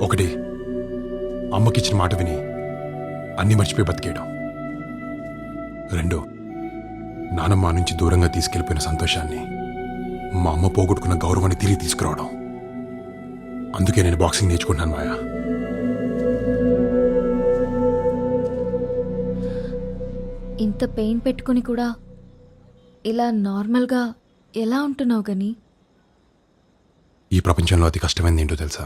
ఒకటి, అమ్మకిచ్చిన మాట విని అన్ని మర్చిపోయి బతికేయడం. 2, నానమ్మ నుంచి దూరంగా తీసుకెళ్లిపోయిన సంతోషాన్ని, మా అమ్మ పోగొట్టుకున్న గౌరవాన్ని తిరిగి తీసుకురావడం. అందుకే నేను బాక్సింగ్ నేర్చుకుంటున్నాను మాయా. ఇంత పెయిన్ పెట్టుకుని కూడా ఇలా నార్మల్గా ఎలా ఉంటున్నావు కానీ? ఈ ప్రపంచంలో అతి కష్టమైనది ఏంటో తెలుసా?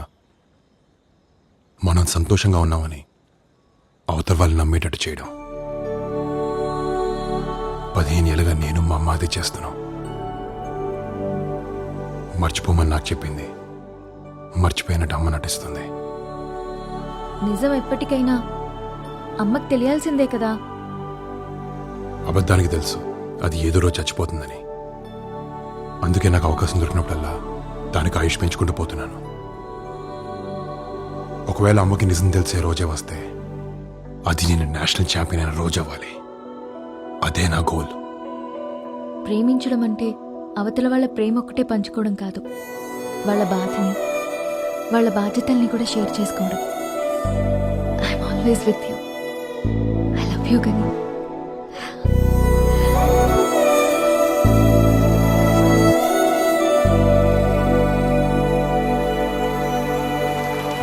మనం సంతోషంగా ఉన్నామని అవతల వాళ్ళు నమ్మేటట్టు చేయడం. 15 ఏళ్ళుగా నేను మా అమ్మ అది చేస్తున్నాం. మర్చిపోమని నాకు చెప్పింది, మర్చిపోయినట్టు అమ్మ నటిస్తుంది. నిజం ఎప్పటికైనా అమ్మకు తెలియాల్సిందే కదా. అబద్ధానికి తెలుసు అది ఏదో రోజు చచ్చిపోతుందని. అందుకే నాకు అవకాశం దొరికినప్పుడల్లా దానికి ఆయుష్ పెంచుకుంటూ పోతున్నాను. ఒకవేళ అమ్మకి నిజం తెలిసే రోజే వస్తే అది నేను నేషనల్ ఛాంపియన్ అయిన రోజు అవ్వాలి. అదే నా గోల్. ప్రేమించడం అంటే అవతల వాళ్ళ ప్రేమ ఒక్కటే పంచుకోవడం కాదు, వాళ్ళ బాధని, వాళ్ళ బాధ్యతల్ని కూడా షేర్ చేసుకోవడం. I'm always with you. I love you Gani.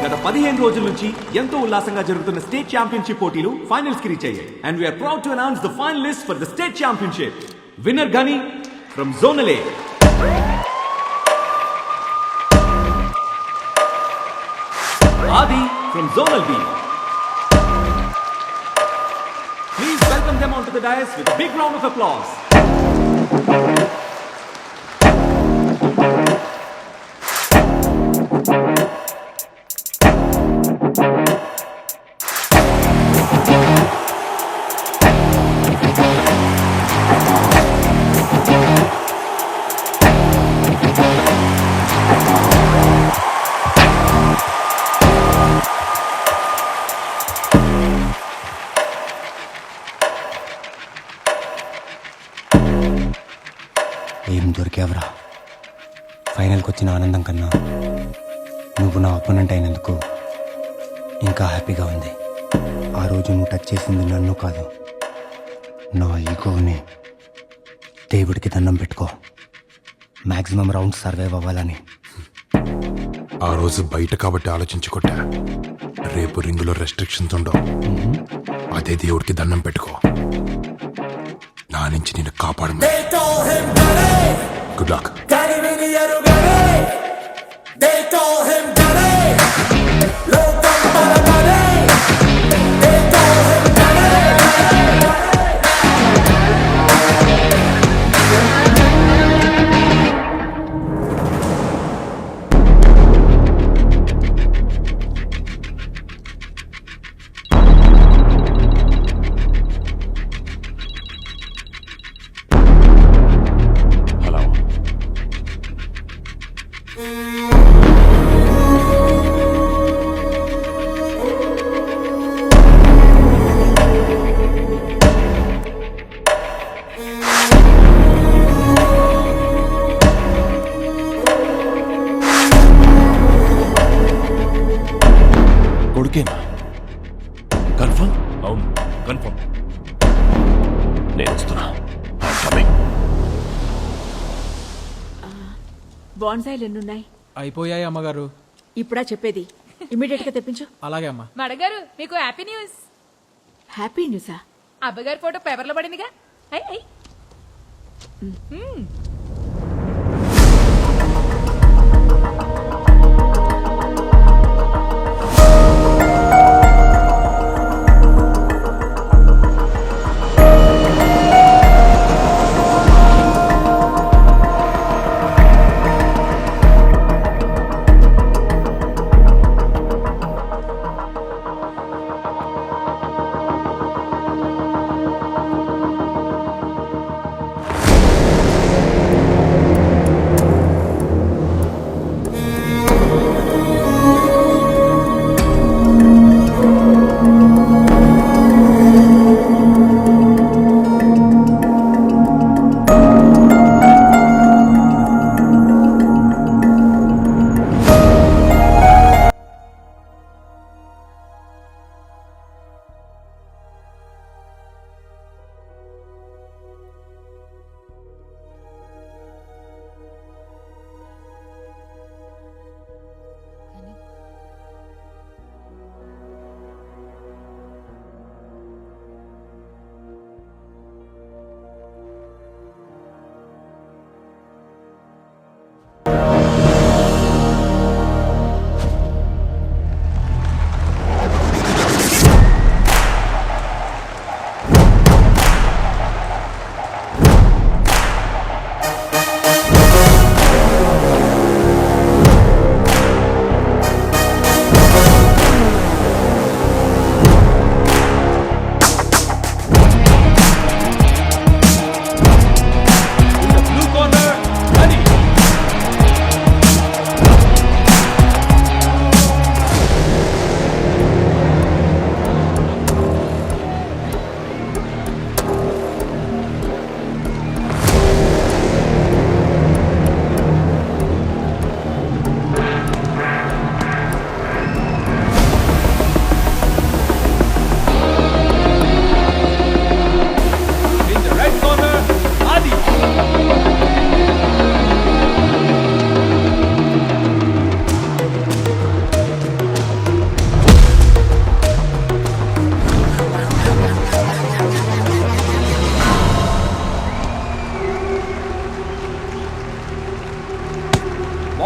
గత 15 రోజుల నుంచి ఎంతో ఉల్లాసంగా జరుగుతున్న స్టేట్ ఛాంపియన్షిప్ పోటీలు ఫైనల్స్ కి రీచ్ అయ్యాయి. And we're proud to announce the finalist for the state championship. Winner Gani from zonal A. Adi from Zonal B. Please welcome them onto the dais with a big round of applause. ఏం దొరికావరా? ఫైనల్కి వచ్చిన ఆనందం కన్నా నువ్వు నా opponent అయినందుకు ఇంకా హ్యాపీగా ఉంది. ఆ రోజు నువ్వు టచ్ చేసింది నన్ను కాదు, నా ఈగోని. దేవుడికి దండం పెట్టుకో, మ్యాక్సిమం రౌండ్ సర్వైవ్ అవ్వాలని. ఆ రోజు బయట కాబట్టి ఆలోచించుకుంటా. రేపు రింగులో రెస్ట్రిక్షన్స్ ఉండవు. అదే దేవుడికి దండం పెట్టుకో, నా నుంచి నేను కాపాడమని. Good luck. కొడుకేనా? కన్ఫర్మ్? అవును, కన్ఫర్మ్. నేను వస్తున్నా. బాన్సాయిలు ఎన్నున్నాయి? అయిపోయాయి అమ్మగారు. ఇప్పుడా చెప్పేది? ఇమీడియట్ గా తెప్పించు. అలాగే అమ్మా. మడగారు మీకు హ్యాపీ న్యూస్. హ్యాపీ న్యూసా? అబ్బగారి ఫోటో పేపర్లో పడిందిగా.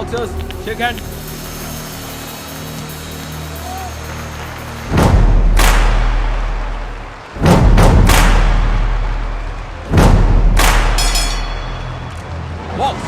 Boxers shake hand. Box.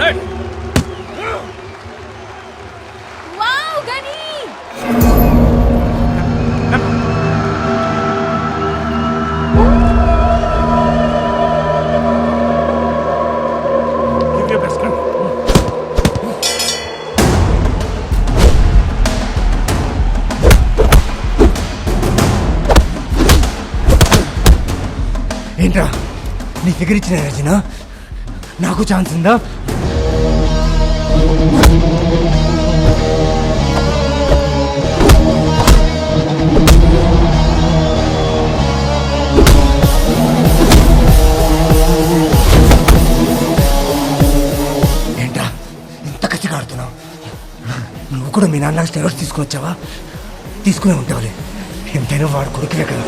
Right. Wow Gani Give your best, gun. ఏంట్రా నీ దగ్గర ఇచ్చిన రచన నాకు ఛాన్స్ ఉందా? ఏంట్రా ఇంత కసిగా ఆడుతున్నావు? నువ్వు కూడా మీ నాన్న స్టెరాయిడ్స్ తీసుకువచ్చావా? తీసుకునే ఉంటావులే, ఎంతైనా వాడు కొడుకులే కదా.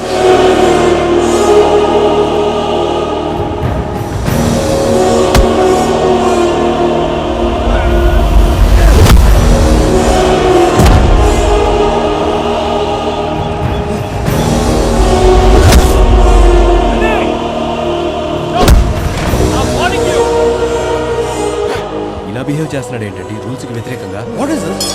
ఇలా బిహేవ్ చేస్తున్నాడు ఏంటండి రూల్స్కి వ్యతిరేకంగా? What is this?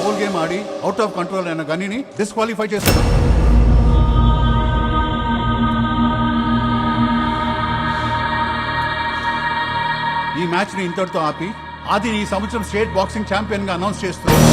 Whole game Audi out of control అయిన గనిని డిస్క్వాలిఫై చేశారు. ఈ మ్యాచ్ ని ఇంతటితో ఆపి ఆది ఈ సంవత్సరం స్టేట్ బాక్సింగ్ ఛాంపియన్ గా అనౌన్స్ చేస్తున్నారు.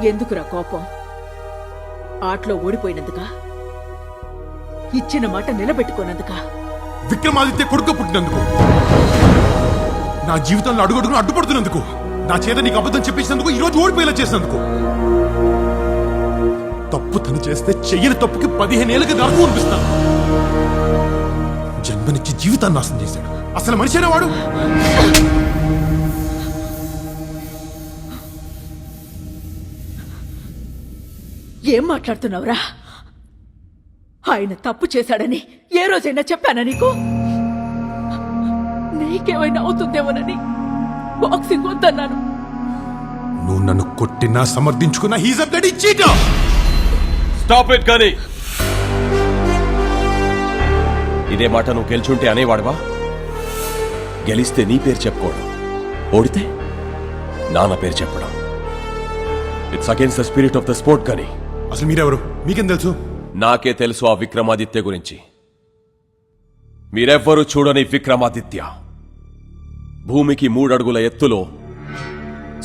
ఎందుకురా కోపం? ఆటలో ఓడిపోయినందుకా? ఇచ్చిన మాట నిలబెట్టుకోనందుకా? విక్రమాదిత్య కొడుకు పుట్టినందుకు, నా జీవితంలో అడుగడుగును అడ్డుపడుతున్నందుకు, నా చేత నీకు అబద్ధం చెప్పించినందుకు, ఈరోజు ఓడిపోయేలా చేసినందుకు. తప్పు తను చేస్తే చెయ్యని తప్పుకి 15 ఏళ్ళకి నరకం అనిపిస్తాను. జన్మనిచ్చి జీవితాన్ని నాశనం చేశాడు. అసలు మనిషినా వాడు? ఏం మాట్లాడుతున్నావురా? ఆయన తప్పు చేశాడని ఏ రోజైనా చెప్పానా నీకు? నీకేమైనా అవుతుందేమోనని బాక్సింగ్ వద్దన్నాను. నువ్వు నన్ను కొట్టినా సమర్థించుకున్నా he's a bloody cheater. Stop it కానీ. ఇదే మాట నువ్వు గెలుచుంటే అనేవాడువా? గెలిస్తే నీ పేరు చెప్పుకోవడం, ఓడితే నాన్న పేరు చెప్పడం. It's against the spirit of the sport కానీ. అసలు మీరెవరు? మీకేం తెలుసు? నాకే తెలుసు ఆ విక్రమాదిత్య గురించి. మీరెవ్వరూ చూడని విక్రమాదిత్య భూమికి 3 అడుగుల ఎత్తులో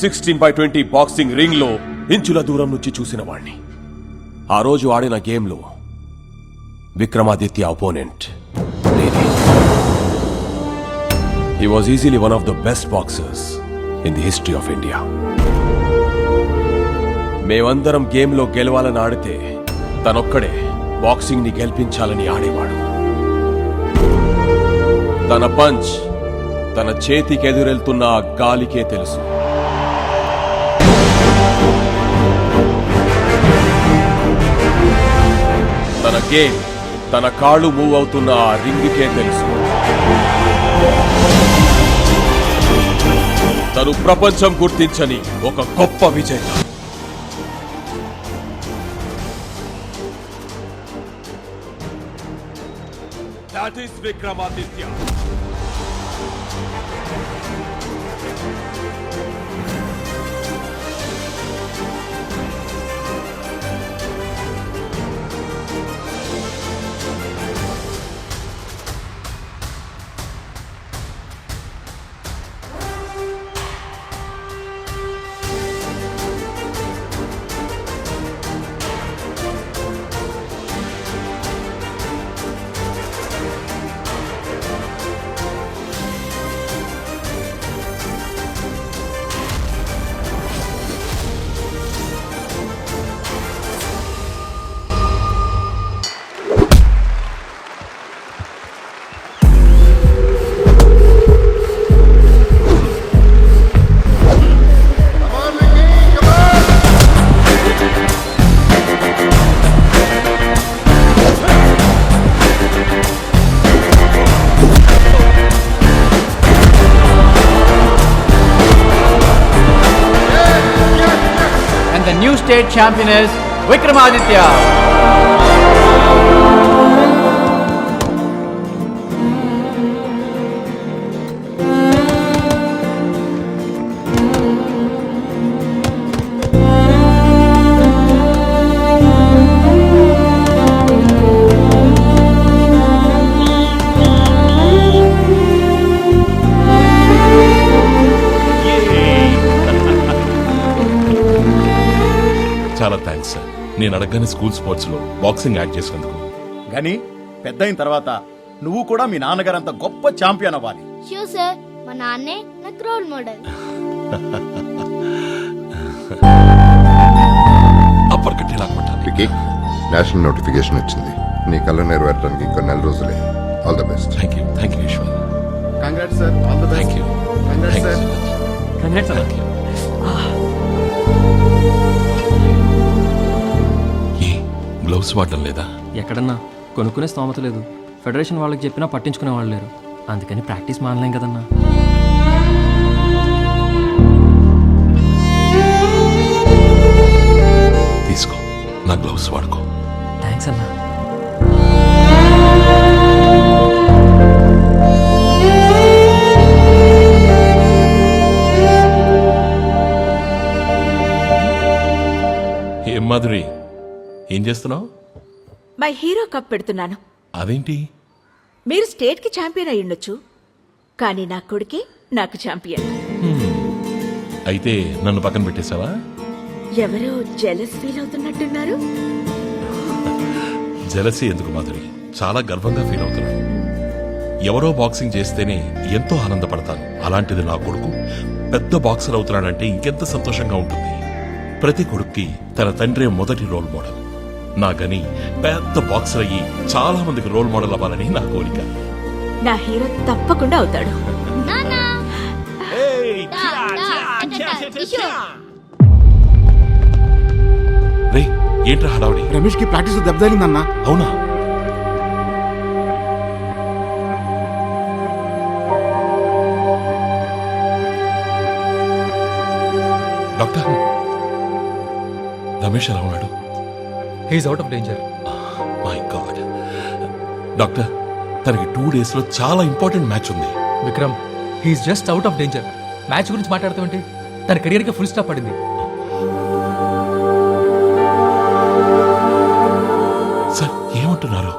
16x20 బాక్సింగ్ రింగ్ లో ఇంచుల దూరం నుంచి చూసిన వాణ్ణి. ఆ రోజు ఆడిన గేమ్లో విక్రమాదిత్య అపోనెంట్ నేనే. He was easily one of the best boxers in the history of India. మేమందరం గేమ్లో గెలవాలని ఆడితే తనొక్కడే బాక్సింగ్ ని గెలిపించాలని ఆడేవాడు. తన పంచ్ తన చేతికి ఎదురెళ్తున్న ఆ గాలికే తెలుసు. తన గేమ్ తన కాళ్ళు మూవ్ అవుతున్న ఆ రింగ్కే తెలుసు. తను ప్రపంచం గుర్తించని ఒక గొప్ప విజేత. That is Vikramaditya. State champion is Vikramaditya. చాలా థ్యాంక్స్ సార్. నేను అడగని స్కూల్ స్పోర్ట్స్ లో బాక్సింగ్ యాడ్ చేసినందుకు. కానీ పెద్ద అయిన తర్వాత నువ్వు కూడా మీ నాన్నగారంత గొప్ప ఛాంపియన్ అవ్వాలి. షూర్ సార్, మా నాన్నే నాకు రోల్ మోడల్. అప్పర్ కట్టి లాక్కుంటాను. నేషనల్ నోటిఫికేషన్ వచ్చింది. నీ కళ్ళ నెరవేరడానికి ఇంకో 4 రోజులే. All the best. Thank you Eshwar. Congrats sir. All the best. Thank you. Congrats sir. Congrats, sir. Gloves వాడడం లేదా? ఎక్కడన్నా కొనుక్కునే స్తోమత లేదు. ఫెడరేషన్ వాళ్ళకి చెప్పినా పట్టించుకునే వాళ్ళు లేరు. అందుకని ప్రాక్టీస్ మానలేం కదన్నా. తీసుకో, నా గ్లౌస్ వాడుకో. థ్యాంక్స్ అన్నా. ఏం మాధురి, ఏం చేస్తున్నావు? మై హీరో కప్ పెడుతున్నాను. అదేంటి? మీరు స్టేట్ కి ఛాంపియన్ అయ్యుండొచ్చు, కానీ నా కొడుకే నాకు ఛాంపియన్. అయితే నన్ను పక్కన పెట్టేశావా? ఎవరో జెలస్ ఫీల్ అవుతున్నట్టున్నారు. జెలసీ ఎందుకు మాధురి, చాలా గర్వంగా ఫీల్ అవుతున్నాను. ఎవరో బాక్సింగ్ చేస్తేనే ఎంతో ఆనందపడతాను. అలాంటిది నా కొడుకు పెద్ద బాక్సర్ అవుతున్నాడంటే ఇంకెంత సంతోషంగా ఉంటుంది. ప్రతి కొడుక్కి తన తండ్రి మొదటి రోల్ మోడల్. నాకని పెద్ద బాక్సర్ అయ్యి చాలా మందికి రోల్ మోడల్ అవ్వాలని నా కోరిక. నా హీరో తప్పకుండా అవుతాడు. నానా రే, ఏంట్రా హడావుడి? రమేష్ కి ప్రాక్టీస్ దెబ్బతలిందన్నా. అవునా? డాక్టర్, రమేష్ ఎలా ఉన్నాడు? He's out of danger. My god. Doctor, తనకి 2 days లో చాలా ఇంపార్టెంట్ మ్యాచ్ ఉంది. Vikram, he's just out of danger. Match గురించి మాట్లాడుతామంటే తన కెరియర్కి ఫుల్ స్టాప్ పడింది. సార్, ఏమంటున్నారు?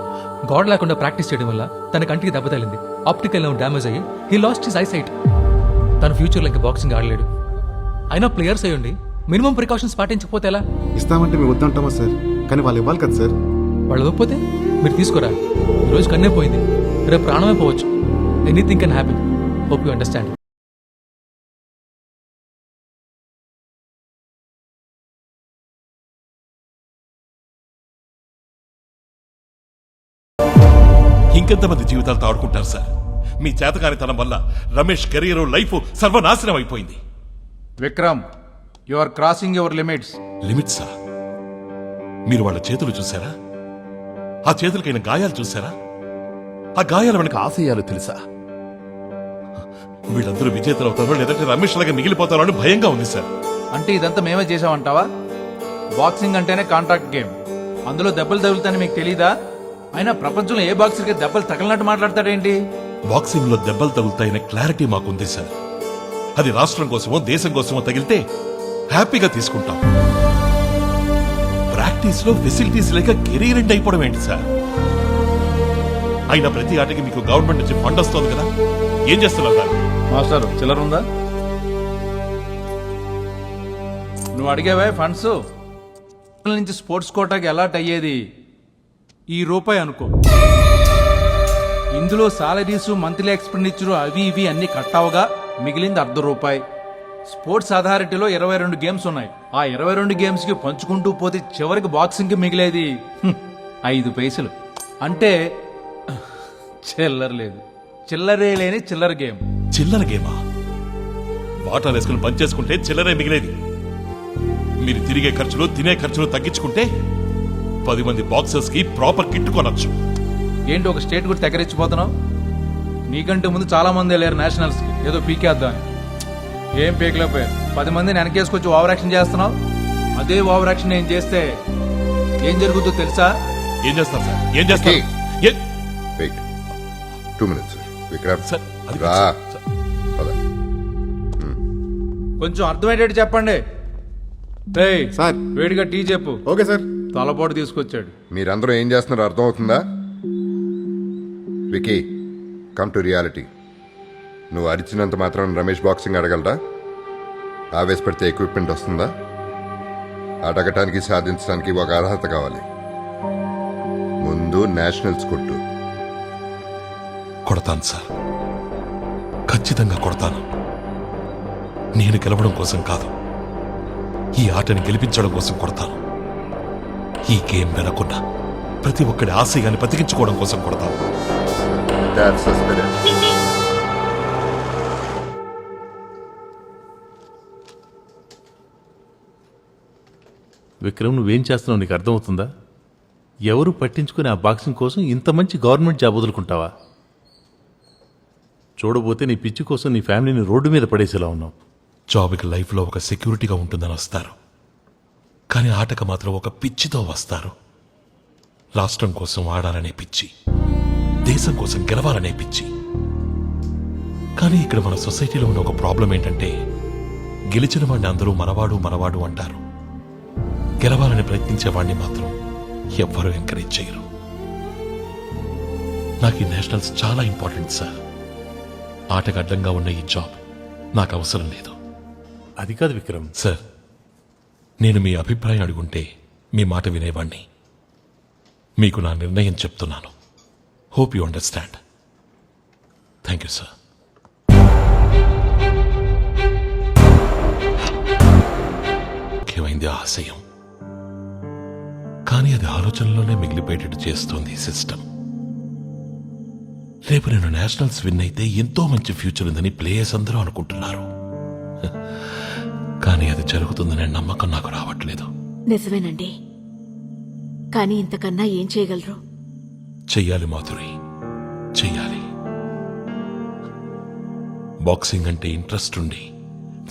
గాడ్ లేకుండా ప్రాక్టీస్ చేయడం వల్ల తన కంటికి దెబ్బ తగిలింది. ఆప్టికల్ నర్వ్ డ్యామేజ్ అయ్యి హీ లాస్ట్ హిస్ ఐసైట్. తన ఫ్యూచర్లో ఇంకా బాక్సింగ్ ఆడలేడు. అయినా ప్లేయర్స్ అయ్యండి మినిమం ప్రికాషన్స్ పాటించకపోతే ఎలా? ఇస్తామంటే మేము వద్దంటామా సార్? కానీ వాళ్ళు ఇవ్వాలి కదా సార్. వాళ్ళు ఇవ్వకపోతే మీరు తీసుకోరా. ఈరోజు కన్నే పోయింది, రేపు ప్రాణమే పోవచ్చు. Anything can happen. Hope you understand. ఇంకెంతమంది జీవితాలతో ఆడుకుంటారు సార్? మీ చేతకానితనం వల్ల రమేష్ కెరీర్ లైఫ్ సర్వనాశనం అయిపోయింది. Vikram, you are crossing your limits. లిమిట్సా? మీరు వాళ్ళ చేతులు చూసారా? ఆ చేతులకైన గాయాలు చూసారా? ఆ గాయాల వెనక ఆశయాలు తెలుసా? వీళ్ళందరూ విజేతలు అవుతారో లేదంటే రమేష్ లాగా మిగిలిపోతారో అని భయంగా ఉంది సార్. అంటే ఇదంతా మేమే చేసామంటావా? బాక్సింగ్ అంటేనే కాంటాక్ట్ గేమ్. అందులో దెబ్బలు తగులుతాయని మీకు తెలీదా? అయినా ప్రపంచంలో ఏ బాక్సర్కి దెబ్బలు తగిలినట్టు మాట్లాడతాడేంటి? బాక్సింగ్ లో దెబ్బలు తగులుతాయనే క్లారిటీ మాకుంది సార్. అది రాష్ట్రం కోసమో దేశం కోసమో తగిలితే హ్యాపీగా తీసుకుంటాం. ప్రాక్టీస్ లో ఫెసిలిటీస్ లేక కెరీర్ ఎండ్ అయిపోవడం ఏంటి సార్? అయినా ప్రతి ఆటకి మీకు గవర్నమెంట్ నుంచి ఫండ్ వస్తుంది కదా, ఏం చేస్తున్నారు దాన్ని? మాస్టర్, చిల్లర ఉందా? నువ్వు అడిగేవే ఫండ్స్ నుంచి స్పోర్ట్స్ కోటాకి అలాట్ అయ్యేది ₹1 అనుకో. ఇందులో సాలరీస్, మంత్లీ ఎక్స్పెండిచర్ అవి ఇవి అన్ని కట్టావుగా మిగిలింది ₹1. స్పోర్ట్స్ అథారిటీలో 22 గేమ్స్ ఉన్నాయి. ఆ 22 గేమ్స్ కి పంచుకుంటూ పోతే చివరికి బాక్సింగ్ కి మిగిలేది 5 పైసలు. అంటే చిల్లర లేదు, చిల్లరే లేని చిల్లర గేమ్. చిల్లర గేమా? వాటాలు వేసుకుని పనిచేసుకుంటే చిల్లరే మిగిలేది. మీరు తిరిగే ఖర్చులు, తినే ఖర్చులు తగ్గించుకుంటే 10 మంది బాక్సర్స్ కి ప్రాపర్ కిట్ కొనొచ్చు. ఏంటి ఒక స్టేట్ కూడా తెగరించిపోతున్నావు? నీకంటే ముందు చాలా మంది వెళ్ళారు నేషనల్స్ కి, ఏదో పీకేద్దాం. ఏం పీకలేకపోయారు. 10 మందిని వెనకేసుకొచ్చి ఓవర్ యాక్షన్ చేస్తున్నావు. అదే ఓవర్ యాక్షన్ నేను చేస్తే ఏం జరుగుతుందో తెలుసా? ఏం చేస్తారు సార్? ఏం చేస్తారు? Wait 2 minutes sir. Vikram sir, అది రా. సార్. పద. కొంచెం అర్థమయ్యేటట్టు చెప్పండి. సార్. వేడిగా టీ చెప్పు. Okay sir. తలపోటు తీసుకొచ్చాడు. మీరందరూ ఏం చేస్తున్నారో అర్థం అవుతుందా? Vicky, come to reality. నువ్వు అరిచినంత మాత్రం రమేష్ బాక్సింగ్ అడగలరా? ఆవేశపడితే ఎక్విప్మెంట్ వస్తుందా? అడగటానికి సాధించడానికి ఒక అర్హత కావాలి. ముందు నేషనల్స్ కొట్టు. కొడతాను సార్, ఖచ్చితంగా కొడతాను. నేను గెలవడం కోసం కాదు, ఈ ఆటని గెలిపించడం కోసం కొడతాను. ఈ గేమ్ వెనకున్న ప్రతి ఒక్కడి ఆశయాన్ని బతికించుకోవడం కోసం కొడతాను. That's the spirit. విక్రమ్, నువ్వేం చేస్తున్నావు నీకు అర్థమవుతుందా? ఎవరు పట్టించుకుని ఆ బాక్సింగ్ కోసం ఇంత మంచి గవర్నమెంట్ జాబ్ వదులుకుంటావా? చూడబోతే నీ పిచ్చి కోసం నీ ఫ్యామిలీని రోడ్డు మీద పడేసేలా ఉన్నావు. జాబ్కి లైఫ్లో ఒక సెక్యూరిటీగా ఉంటుందని వస్తారు, కానీ ఆటకు మాత్రం ఒక పిచ్చితో వస్తారు. రాష్ట్రం కోసం ఆడాలనే పిచ్చి, దేశం కోసం గెలవాలనే పిచ్చి. కానీ ఇక్కడ మన సొసైటీలో ఉన్న ఒక ప్రాబ్లం ఏంటంటే, గెలిచిన వాడిని అందరూ మనవాడు మనవాడు అంటారు, గెలవాలని ప్రయత్నించే వాడిని మాత్రం ఎవ్వరూ ఎంకరేజ్ చేయరు. నాకు ఈ నేషనల్స్ చాలా ఇంపార్టెంట్ సార్. ఆటకు అడ్డంగా ఉన్న ఈ జాబ్ నాకు అవసరం లేదు. అది కాదు విక్రమ్. సార్, నేను మీ అభిప్రాయం అడుగుంటే మీ మాట వినేవాణ్ణి. మీకు నా నిర్ణయం చెప్తున్నాను. Hope you understand. Thank you sir. ముఖ్యమైంది ఆశయం, కానీ అది ఆలోచనలోనే మిగిలిపోయేటట్టు చేస్తోంది ఈ సిస్టమ్. రేపు నేను నేషనల్స్ విన్ అయితే ఎంతో మంచి ఫ్యూచర్ ఉందని ప్లేయర్స్ అందరూ అనుకుంటున్నారు. కానీ అది జరుగుతుందనే నమ్మకం నాకు రావట్లేదు. నిజమేనండి, కానీ ఇంతకన్నా ఏం చేయగలరు? చెయ్యాలి మాధురి, చెయ్యాలి. బాక్సింగ్ అంటే ఇంట్రెస్ట్ ఉండి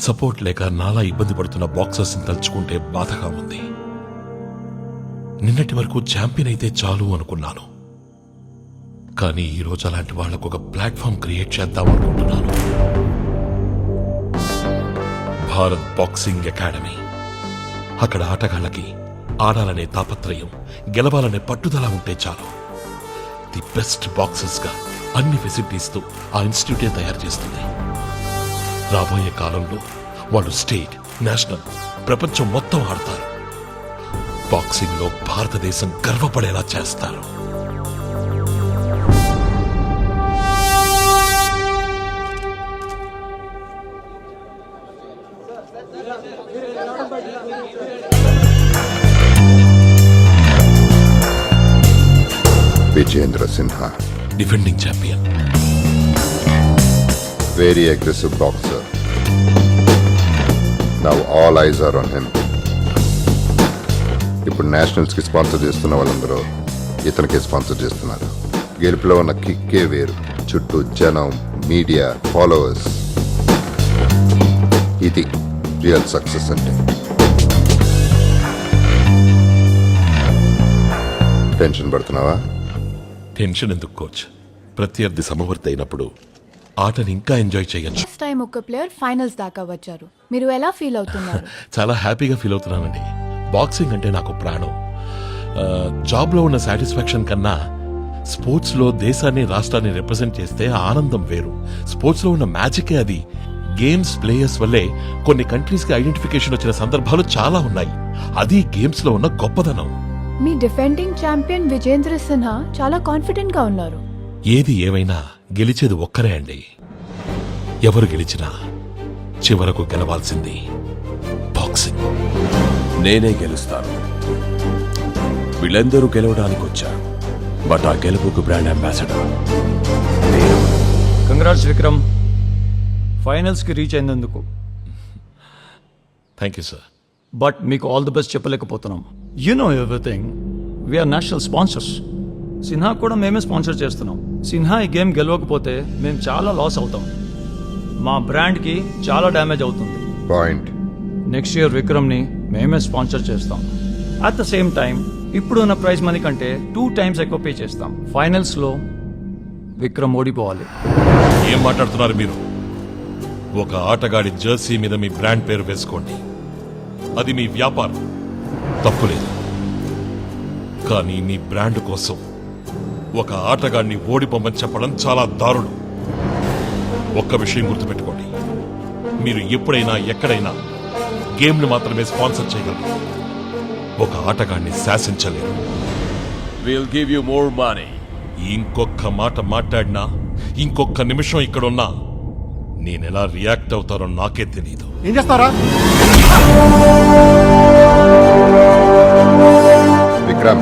సపోర్ట్ లేక నాలా ఇబ్బంది పడుతున్న బాక్సర్స్ని తలుచుకుంటే బాధగా ఉంది. నిన్నటి వరకు ఛాంపియన్ అయితే చాలు అనుకున్నాను, కానీ ఈరోజు అలాంటి వాళ్లకు ఒక ప్లాట్ఫామ్ క్రియేట్ చేద్దాం అనుకుంటున్నాను. Bharat boxing academy. అక్కడ ఆటగాళ్ళకి ఆడాలనే తాపత్రయం, గెలవాలనే పట్టుదల ఉంటే చాలు. ది బెస్ట్ బాక్సర్స్ గా అన్ని ఫెసిలిటీస్తో ఆ ఇన్స్టిట్యూటే తయారు చేస్తుంది. రాబోయే కాలంలో వాళ్ళు స్టేట్, నేషనల్, ప్రపంచం మొత్తం ఆడతారు. బాక్సింగ్ లో భారతదేశం గర్వపడేలా చేస్తారు. Vijendra Sinha, defending champion, very aggressive boxer. Now all eyes are on him. ఇప్పుడు నేషనల్స్ కి స్పాన్సర్ చేస్తున్న వాళ్ళందరూ ఇతనికే స్పాన్సర్ చేస్తున్నారు. గెలుపులో ఉన్న కిక్కే వేరు. చుట్టూ జనం, మీడియా, ఫాలోవర్స్. ఇది రియల్ సక్సెస్ అంటే. టెన్షన్ పడుతున్నావా? టెన్షన్ ఎందుకు కోచ్? ప్రత్యర్థి సమవర్తి అయినప్పుడు ఆటని ఇంకా ఎంజాయ్ చేయొచ్చు. ఫస్ట్ టైం ఒక ప్లేయర్ ఫైనల్స్ దాకా వచ్చారు. మీరు ఎలా ఫీల్ అవుతున్నారు? చాలా హ్యాపీగా ఫీల్ అవుతున్నానండి. బాక్సింగ్ అంటే నాకు ప్రాణం. జాబ్లో ఉన్న సాటిస్ఫాక్షన్ కన్నా స్పోర్ట్స్లో దేశాన్ని, రాష్ట్రాన్ని రిప్రజెంట్ చేస్తే ఆనందం వేరు. స్పోర్ట్స్లో ఉన్న మ్యాజికే అది. గేమ్స్ ప్లేయర్స్ వల్లే కొన్ని కంట్రీస్కి ఐడెంటిఫికేషన్ వచ్చిన సందర్భాలు చాలా ఉన్నాయి. అది గేమ్స్లో ఉన్న గొప్పదనం. మీ డిఫెండింగ్ ఛాంపియన్ విజేంద్ర సిన్హా చాలా కాన్ఫిడెంట్ గా ఉన్నారు. ఏది ఏమైనా గెలిచేది ఒక్కరే అండి. ఎవరు గెలిచినా చివరకు గెలవాల్సింది బాక్సింగ్. నేనే గెలుస్తాను. వీళ్ళందరూ గెలవడానికి వచ్చారు, బట్ ఆ గెలుపుకు brand ambassador. Congrats Vikram, finals కి రీచ్ అయినందుకు. Thank you sir. బట్ మీకు ఆల్ ది బెస్ట్ చెప్పలేకపోతున్నాం. You know everything, we're national sponsors. Sinha కూడా మేమే స్పాన్సర్ చేస్తున్నాం. సిన్హా ఈ గేమ్ గెలవకపోతే మేము చాలా లాస్ అవుతాం. మా బ్రాండ్కి చాలా డ్యామేజ్ అవుతుంది. పాయింట్. నెక్స్ట్ ఇయర్ విక్రమ్ని మేమే స్పాన్సర్ చేస్తాం. అట్ ద సేమ్ టైం ఇప్పుడున్న ప్రైజ్ మనీ కంటే 2 times ఎక్కువ పే చేస్తాం. ఫైనల్స్లో విక్రమ్ ఓడిపోవాలి. ఏం మాట్లాడుతున్నారు మీరు? ఒక ఆటగాడి జెర్సీ మీద మీ బ్రాండ్ పేరు వేసుకోండి, అది మీ వ్యాపారం, తప్పులేదు. కానీ మీ బ్రాండ్ కోసం ఒక ఆటగాడిని ఓడిపోమని చెప్పడం చాలా దారుణం. ఒక్క విషయం గుర్తుపెట్టుకోండి, మీరు ఎప్పుడైనా ఎక్కడైనా గేమ్ను మాత్రమే స్పాన్సర్ చేయగలరు, ఒక ఆటగాడిని శాసించలేరు. We'll give you more money. ఇంకొక మాట మాట్లాడినా, ఇంకొక నిమిషం ఇక్కడున్నా నేనెలా రియాక్ట్ అవుతారో నాకే తెలియదు. ఏం చేస్తారా? విక్రమ్,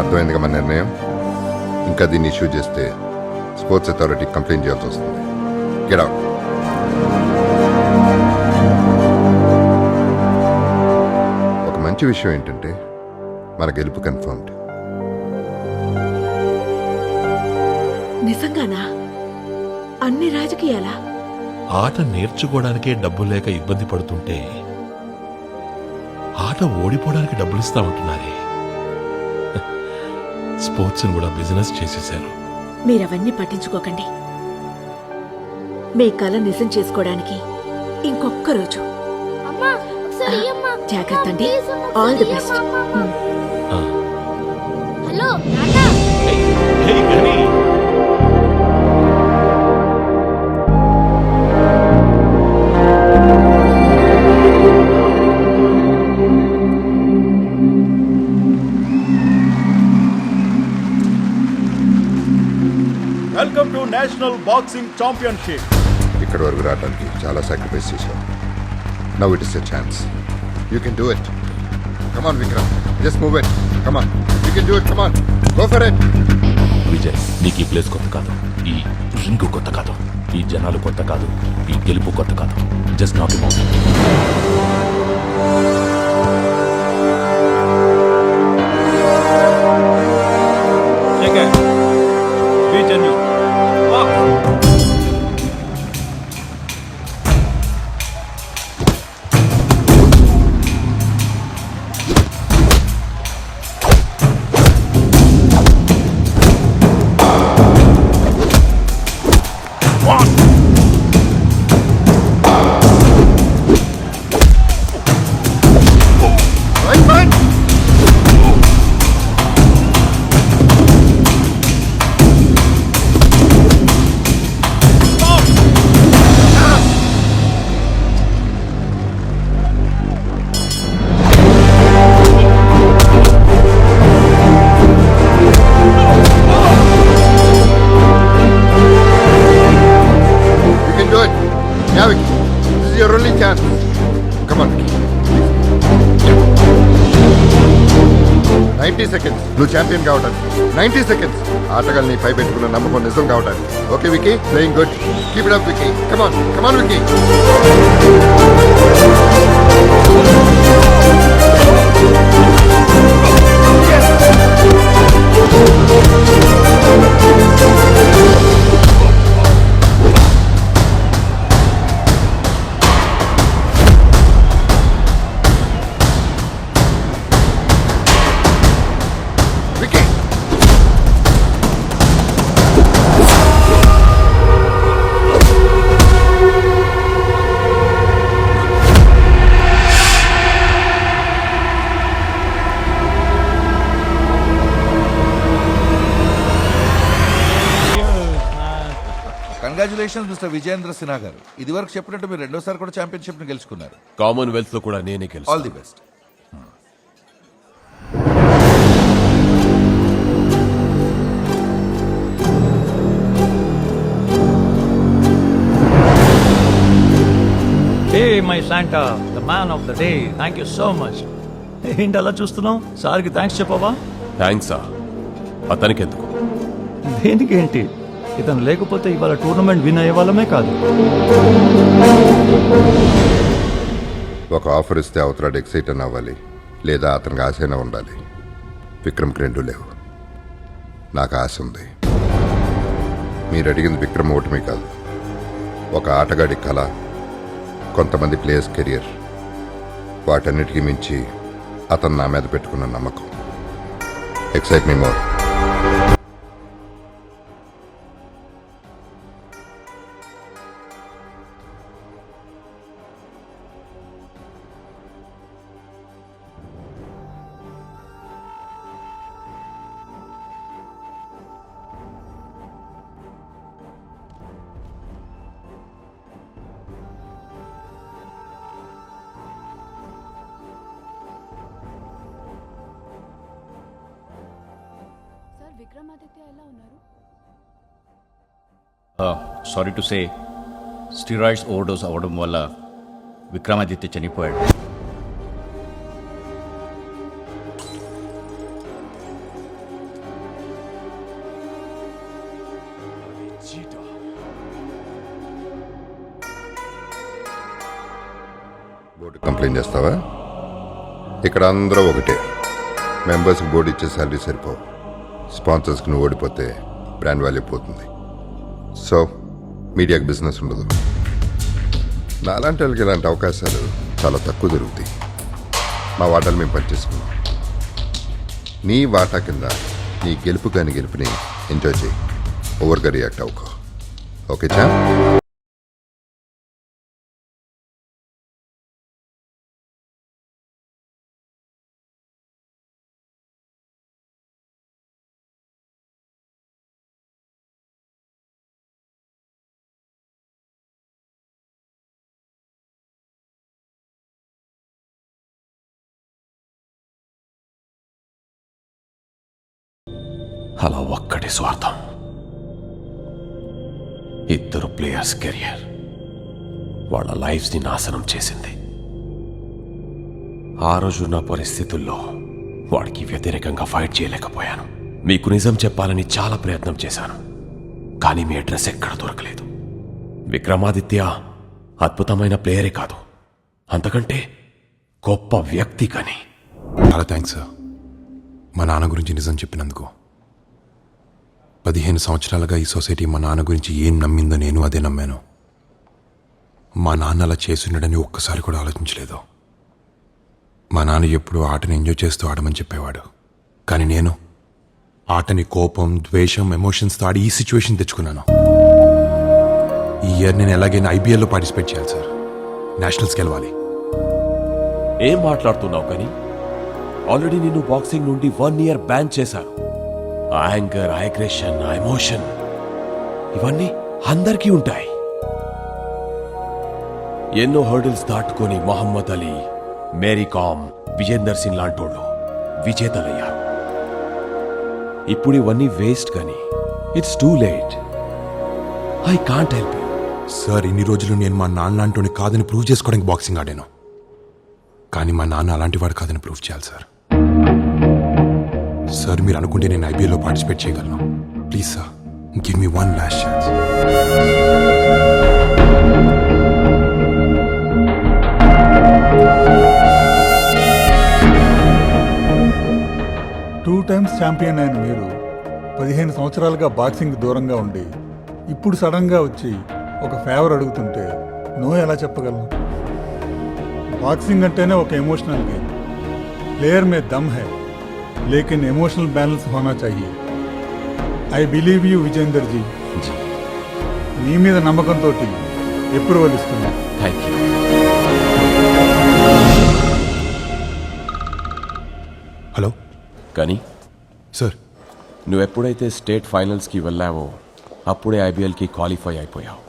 అర్థమైందిగా మన నిర్ణయం. ఇంకా దీన్ని ఇష్యూ చేస్తే స్పోర్ట్స్ అథారిటీ కంప్లైంట్ చేయాల్సి వస్తుంది. Get out. ఒక మంచి విషయం ఏంటంటే మన గెలుపు కన్ఫర్మ్డ్. నిజంగానా? అన్ని రాజకీయాలా? ఆట నేర్చుకోవడానికే డబ్బు లేక ఇబ్బంది పడుతుంటే ఆట ఓడిపోవడానికి డబ్బులు ఇస్తామంటున్నారే. స్పోర్ట్స్ కూడా బిజినెస్ చేసేశారు. మీరవన్నీ పట్టించుకోకండి. మీ కళ నిజం చేసుకోవడానికి ఇంకొక్క రోజు. జాగ్రత్త అండి. All the best. హలో నాన్న. హే గని, welcome to national boxing championship. ఇక్కడ వరకు రావడానికి చాలా సాక్రిఫైస్ చేశావు. Now it is a chance. You can do it. Come on Vikram, just move it. Come on, you can do it. Come on, go for it. Vijay, నీకు ఈ place కొత్త కాదు, ఈ రింగు కొత్త కాదు, ఈ జనాలు కొత్త కాదు, ఈ గెలుపు కొత్త కాదు. Just not it. Yeah, Vicky. This is your only chance. Come on, Vicky. 90 seconds. నువ్వు ఛాంపియన్ కావడానికి 90 seconds. ఆటగాళ్ళని పై పెట్టుకున్న నమ్మకం నిజం కావడానికి. Okay Vicky, playing good. Keep it up Vicky. Come on Vicky. Congratulations mister Vijayendra Sinha గారు. ఇది వరకు చెప్పినట్టు మీరు రెండోసారి కూడా ఛాంపియన్షిప్ ని గెలుచుకున్నారు. కామన్వెల్త్ లో కూడా నేనే గెలుస్తాను. All the best. Hey my Santa, the man of the day, thank you so much. ఏంటి అలా చూస్తున్నావు? సార్కి థ్యాంక్స్ చెప్పవా? థ్యాంక్సా? అతనికి ఎందుకు? దేనికి ఏంటి? ఇతను లేకపోతే ఇవాళ టోర్నమెంట్ విన్ అయ్యే వాళ్ళమే కాదు. ఒక ఆఫర్ ఇస్తే అవతలాడు ఎక్సైట్ అని అవ్వాలి, లేదా అతనికి ఆశైనా ఉండాలి. విక్రమ్కి రెండు లేవు. నాకు ఆశ ఉంది. మీరు అడిగింది విక్రమ్ ఓటమి కాదు, ఒక ఆటగాడి కళ, కొంతమంది ప్లేయర్స్ కెరియర్. వాటన్నిటికీ మించి అతను నా మీద పెట్టుకున్న నమ్మకం. Excite me more. Sorry to say, steroids overdose అవ్వడం వల్ల విక్రమాదిత్య చనిపోయాడు. బోర్డు కంప్లైంట్ చేస్తావా? ఇక్కడ అందరూ ఒకటే. మెంబర్స్కి బోర్డు ఇచ్చే శాలరీ సరిపోవు. స్పాన్సర్స్కి నువ్వు ఓడిపోతే బ్రాండ్ వాల్యూ పోతుంది. సో మీడియాకి బిజినెస్ ఉండదు. నాలాంటి వాళ్ళకి ఇలాంటి అవకాశాలు చాలా తక్కువ దొరుకుతాయి. మా వాటాలు మేము పనిచేసుకున్నాం. నీ వాటా కింద నీ గెలుపు కాని గెలుపుని ఎంజాయ్ చేయి. ఓవర్గా రియాక్ట్ అవ్వకో. ఓకే చా? అలా ఒక్కటి స్వార్థం. ఇద్దరు ప్లేయర్స్ కెరియర్ వాళ్ళ లైఫ్స్ని నాశనం చేసింది. ఆ రోజు నా పరిస్థితుల్లో వాడికి వ్యతిరేకంగా ఫైట్ చేయలేకపోయాను. మీకు నిజం చెప్పాలని చాలా ప్రయత్నం చేశాను, కానీ మీ అడ్రస్ ఎక్కడ దొరకలేదు. విక్రమాదిత్య అద్భుతమైన ప్లేయరే కాదు, అంతకంటే గొప్ప వ్యక్తి. కానీ చాలా థ్యాంక్స్ సార్, మా నాన్న గురించి నిజం చెప్పినందుకు. 15 సంవత్సరాలుగా ఈ సొసైటీ మా నాన్న గురించి ఏం నమ్మిందో నేను అదే నమ్మాను. మా నాన్న అలా చేసున్నాడని ఒక్కసారి కూడా ఆలోచించలేదు. మా నాన్న ఎప్పుడూ ఆటని ఎంజాయ్ చేస్తూ ఆడమని చెప్పేవాడు, కానీ నేను ఆటని కోపం, ద్వేషం, ఎమోషన్స్తో ఆడి ఈ సిచ్యువేషన్ తెచ్చుకున్నాను. ఈ ఇయర్ నేను ఎలాగైనా ఐబీఎల్లో పార్టిసిపేట్ చేయాలి సార్, నేషనల్స్కి వెళ్ళాలి. ఏం మాట్లాడుతున్నావు? కానీ ఆల్రెడీ నిన్ను బాక్సింగ్ నుండి 1 year బ్యాన్ చేశారు. ఆ యాంగర్, ఆ అగ్రెషన్, ఆ ఎమోషన్ ఇవన్నీ అందరికీ ఉంటాయి. ఎన్నో హర్డిల్స్ దాటుకొని మొహమ్మద్ అలీ, మేరీ కామ్, విజేందర్ సింగ్ లాంటోళ్ళు విజేతలయ్యారు. ఇప్పుడు ఇవన్నీ వేస్ట్. కానీ it's too late. I can't help you. Sir, ఇన్ని రోజులు నేను మా నాన్న లాంటి కాదని ప్రూవ్ చేసుకోవడానికి బాక్సింగ్ ఆడాను, కానీ మా నాన్న అలాంటి వాడు కాదని ప్రూవ్ చేయాలి సార్. సార్, మీరు అనుకుంటే నేను ఐబీఎల్లో పార్టిసిపేట్ చేయగలను. Please sir, give me one last chance. Two times champion అయిన మీరు 15 సంవత్సరాలుగా బాక్సింగ్ దూరంగా ఉండి ఇప్పుడు సడన్గా వచ్చి ఒక ఫేవర్ అడుగుతుంటే నో ఎలా చెప్పగలను? బాక్సింగ్ అంటేనే ఒక ఎమోషనల్ గేమ్. ప్లేयर में दम है, लेकिन इमोशनल बैलेंस होना चाहिए. I believe you Vijender ji. మీ మీద నమ్మకంతో అప్రూవల్ ఇస్తున్నా. Thank you. హలో. కానీ సార్, నువ్వు ఎప్పుడైతే స్టేట్ ఫైనల్స్కి వెళ్ళావో అప్పుడే ఐబీఎల్కి క్వాలిఫై అయిపోయావు.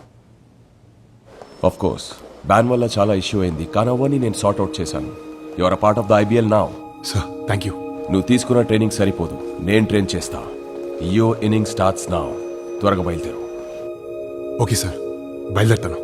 ఆఫ్ కోర్స్ బ్యాన్ వల్ల చాలా ఇష్యూ అయింది, కానీ అవన్నీ నేను సార్ట్అవుట్ చేశాను. You are a part of the IBL now. Sir, thank you. నువ్వు తీసుకున్న ట్రైనింగ్ సరిపోదు, నేను ట్రైన్ చేస్తా. యో ఇన్నింగ్ స్టార్ట్స్ నౌ. త్వరగా బయలుదేరు. ఓకే సార్, బయలుదేరుతాను.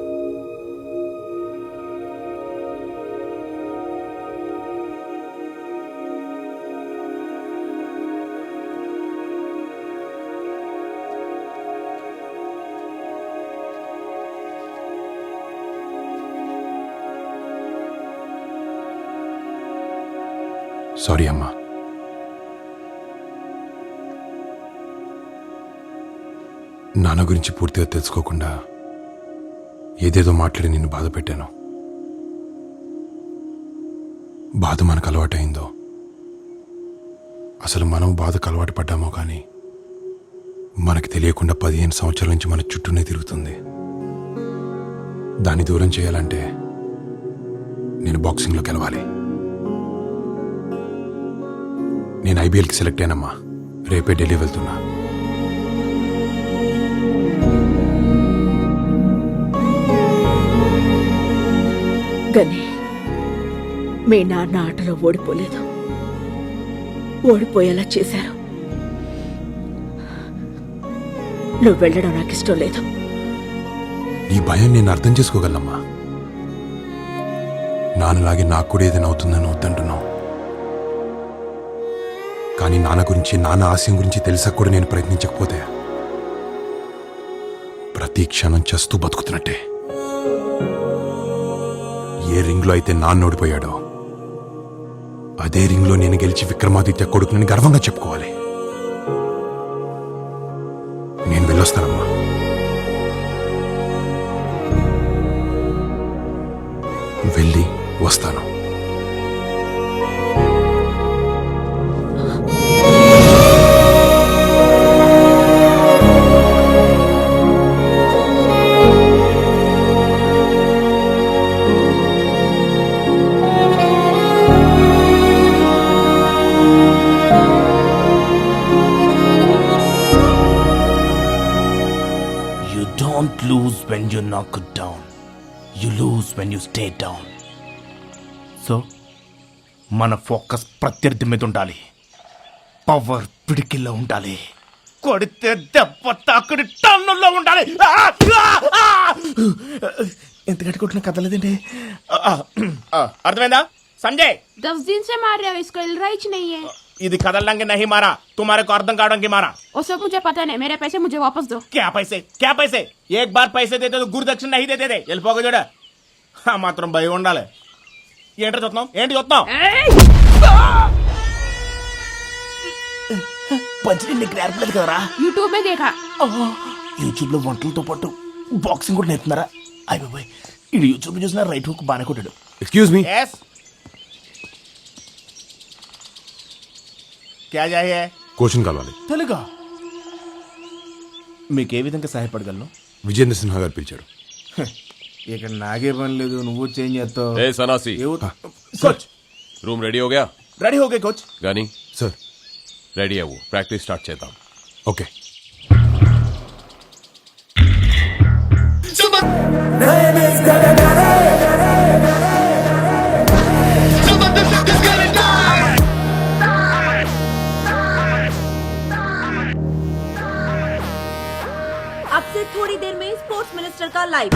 సారీ అమ్మా. నాన్న గురించి పూర్తిగా తెలుసుకోకుండా ఏదేదో మాట్లాడి నిన్ను బాధ పెట్టాను. బాధ మనకు అలవాటైందో, అసలు మనం బాధకు అలవాటు పడ్డామో కానీ మనకు తెలియకుండా 15 సంవత్సరాల నుంచి మన చుట్టూనే తిరుగుతుంది. దాన్ని దూరం చేయాలంటే నేను బాక్సింగ్లో గెలవాలి. నేను ఐబీఎల్కి సెలెక్ట్ అయినమ్మా. రేపే ఢిల్లీ వెళ్తున్నా. గని, మీ నాన్న ఆటలో ఓడిపోలేదు, ఓడిపోయేలా చేశారు. నువ్వు వెళ్ళడం నాకు ఇష్టం లేదు. నీ భయం నేను అర్థం చేసుకోగలనమ్మా. నాన్నలాగే నాకు కూడా ఏదైనా అవుతుందని వద్దంటున్నావు, కానీ నాన్న గురించి, నాన్న ఆశయం గురించి తెలిసా కూడా నేను ప్రయత్నించకపోతే ప్రతి క్షణం చేస్తూ బతుకుతున్నట్టే. ఏ రింగ్లో అయితే నాన్న ఓడిపోయాడో అదే రింగ్లో నేను గెలిచి విక్రమాదిత్య కొడుకుని గర్వంగా చెప్పుకోవాలి. నేను వెళ్ళొస్తానమ్మా. వెళ్ళి వస్తాను. Don't lose when you knock it down. You lose when you stay down. So, మన ఫోకస్ ప్రత్యర్థి మీద ఉండాలి. పవర్ పిడికిల్లో ఉండాలి. కొడితే దెబ్బ తాకుడి టన్నుల్లో ఉండాలి. ఎంత గట్టి కొట్టిన కదలేదండి. అర్థమైందా సంజయ్? 10 दिन से मार रहे हो इसको, इलराइच नहीं है. ఇది కదలడానికి నహి మారా, తుమారే को అర్థం కావడానికి మారా. वो सब मुझे पता नहीं, मेरे पैसे मुझे वापस दो. क्या पैसे? एक बार पैसे देते तो गुरुदक्षिణ नहीं देते थे. వెళ్ళిపోక చూడ. ఆ మాత్రం భయం ఉండాలి. ఏంటి చూస్తున్నావు? పంచి నీకు నేర్పలేదు కదరా. यूट्यूब में देखा. యూట్యూబ్ లో వంటలతో పాటు బాక్సింగ్ కూడా నేర్పుతున్నారా? అయిపోయి ఇది యూట్యూబ్ లో చూసిన రైట్ హుక్ బాగానే కొట్టాడు. Excuse me. క్యా జాయే? క్వశ్చన్ కావాలి. తెలుగా? మీకు ఏ విధంగా సహాయపడగలను? విజేంద్ర సిన్హా గారు పిలిచారు. ఇక్కడ నాకే పని లేదు, నువ్వు చేంజ్ చేస్తావు. ఏ సనాసి, కోచ్ రూమ్ రెడీ हो गया? రెడీ हो गए కోచ్. గానీ సార్ రెడీ అవ్వు, ప్రాక్టీస్ స్టార్ట్ చేద్దాం. ఓకే. अब से थोड़ी देर में स्पोर्ट्स मिनिस्टर का live.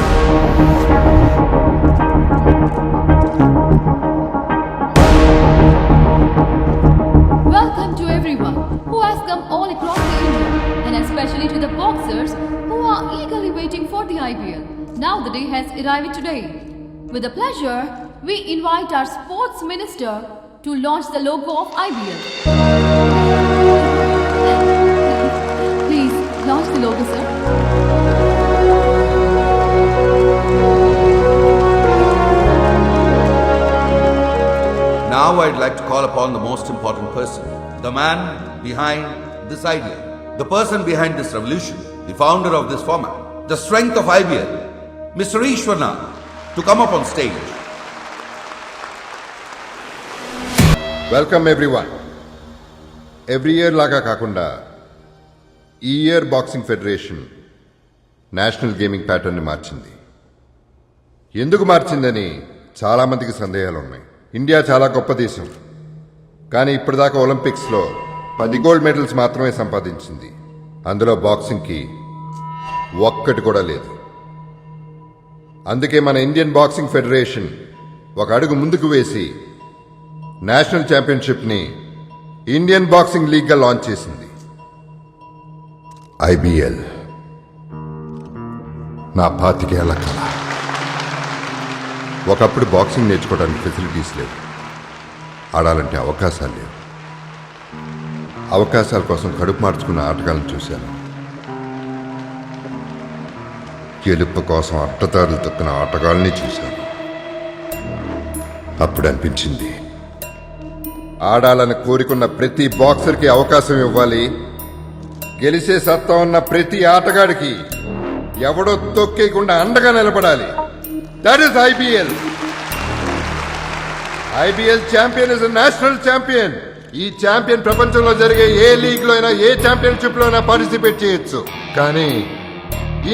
Welcome to everyone who has come all across the India, and especially to the boxers who are eagerly waiting for the IPL. Now the day has arrived today. With a pleasure, we invite our sports minister to launch the logo of IPL. Please launch the logo, sir. Now I'd like to call upon the most important person, the man behind this idea, the person behind this revolution, the founder of this format, the strength of IBL, Mr. Ishwarna, to come up on stage. Welcome everyone. Every year లాగా కాకుండా ఈ year boxing federation national gaming ప్యాటర్న్ని మార్చింది. ఎందుకు మార్చిందని చాలామందికి సందేహాలు ఉన్నాయి. India చాలా గొప్ప దేశం, కానీ ఇప్పటిదాకా ఒలింపిక్స్లో 10 గోల్డ్ మెడల్స్ మాత్రమే సంపాదించింది. అందులో బాక్సింగ్కి ఒక్కటి కూడా లేదు. అందుకే మన ఇండియన్ బాక్సింగ్ ఫెడరేషన్ ఒక అడుగు ముందుకు వేసి నేషనల్ ఛాంపియన్షిప్ని ఇండియన్ బాక్సింగ్ లీగ్గా లాంచ్ చేసింది. ఐబీఎల్ నా 25 ఏళ్ల కళ. ఒకప్పుడు బాక్సింగ్ నేర్చుకోవడానికి ఫెసిలిటీస్ లేవు, ఆడాలంటే అవకాశాలు లేవు. అవకాశాల కోసం కడుపు మార్చుకున్న ఆటగాళ్ళని చూశాను. గెలుపు కోసం అట్టదారులు తొక్కిన ఆటగాళ్ళని చూశాను. అప్పుడు అనిపించింది, ఆడాలని కోరుకున్న ప్రతి బాక్సర్కి అవకాశం ఇవ్వాలి. గెలిచే సత్తా ఉన్న ప్రతి ఆటగాడికి ఎవడో తొక్కేయకుండా అండగా నిలబడాలి. That is IBL. IBL champion is national champion. ఈ ఛాంపియన్ ప్రపంచంలో జరిగే ఏ లీగ్ లో అయినా, ఏ ఛాంపియన్షిప్ లో అయినా పార్టిసిపేట్ చేయొచ్చు, కానీ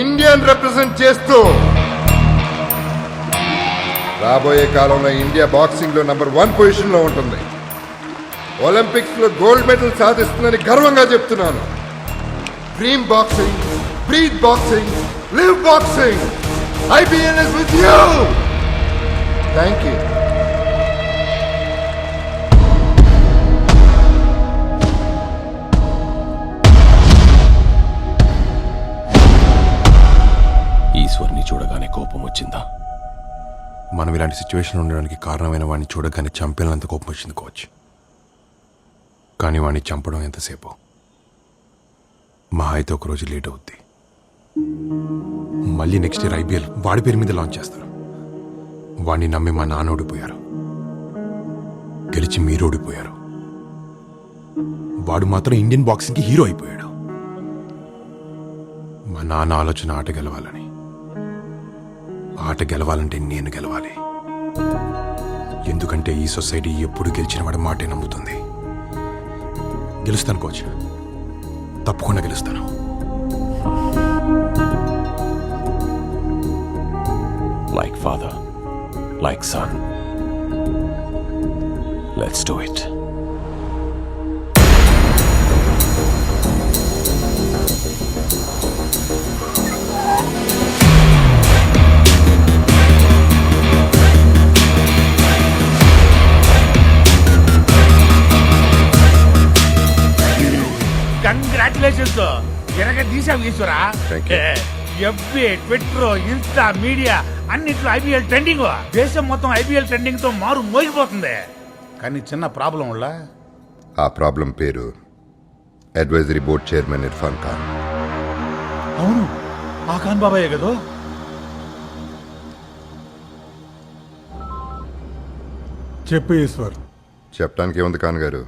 ఇండియన్ రిప్రజెంట్ చేస్తూ రాబోయే కాలంలో ఇండియా బాక్సింగ్ లో నంబర్ 1 పొజిషన్ లో ఉంటుంది. ఒలింపిక్స్ లో గోల్డ్ మెడల్ సాధిస్తుందని గర్వంగా చెప్తున్నాను. Dream boxing, breathe boxing, live boxing. IBL is with you. Thank you. ఈశ్వర్ని చూడగానే కోపం వచ్చిందా? మనం ఇలాంటి సిచ్యువేషన్ ఉండడానికి కారణమైన వాడిని చూడగానే చంపేనంత కోపం వచ్చింది కోచ్. కానీ వాడిని చంపడం ఎంతసేపు? మహా అయితే ఒకరోజు లేట్ అవుద్ది. మళ్ళీ నెక్స్ట్ ఇయర్ ఐబీఎల్ వాడి పేరు మీద లాంచ్ చేస్తారు. వాడిని నమ్మి మా నాన్న ఓడిపోయారు, గెలిచి మీరు ఓడిపోయారు. వాడు మాత్రం ఇండియన్ బాక్సింగ్కి హీరో అయిపోయాడు. మా నాన్న ఆలోచన ఆట గెలవాలని. ఆట గెలవాలంటే నేను గెలవాలి. ఎందుకంటే ఈ సొసైటీ ఎప్పుడు గెలిచిన వాడి మాటే నమ్ముతుంది. గెలుస్తాను కోచ్, తప్పకుండా గెలుస్తాను. Like father, like son. Let's do it. Congratulations ఎరగ తీసావు ఈశ్వరా. Thank you. FB, Twitter, Insta, media అన్నిట్లో ఐపీఎల్ ట్రెండింగ్. దేశం మొత్తం ఐపీఎల్ ట్రెండింగ్ తో మారు మోగిపోతుంది. కానీ చిన్న ప్రాబ్లం వల్ల ఆ ప్రాబ్లం పేరు advisory board chairman Irfan Khan. అవును ఆ ఖాన్ బాబాయే కదా. చెప్పు ఈశ్వర్. చెప్పడానికి ఏముంది ఖాన్ గారు,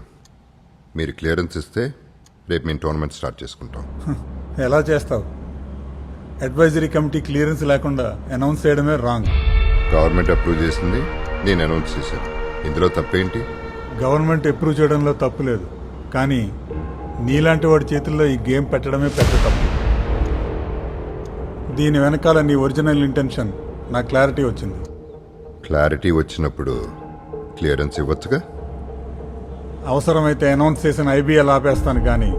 మీరు క్లియరెన్స్ ఇస్తే రేపు మేము టోర్నమెంట్ స్టార్ట్ చేసుకుంటాం. ఎలా చేస్తావు? అడ్వైజరీ కమిటీ క్లియరెన్స్ లేకుండా అనౌన్స్ చేయడమే రాంగ్. గవర్నమెంట్ అప్రూవ్ చేసింది, నేను అనౌన్స్ చేశాను. ఇందులో తప్పేంటి? గవర్నమెంట్ అప్రూవ్ చేయడంలో తప్పు లేదు, కానీ నీలాంటి వాడి చేతుల్లో ఈ గేమ్ పెట్టడమే పెద్ద తప్పు. దీని వెనకాల నీ ఒరిజినల్ ఇంటెన్షన్ నాకు క్లారిటీ వచ్చింది. క్లారిటీ వచ్చినప్పుడు క్లియరెన్స్ ఇవ్వచ్చుగా. అవసరమైతే అనౌన్స్ చేసిన ఐబీఎల్ ఆపేస్తాను, కానీ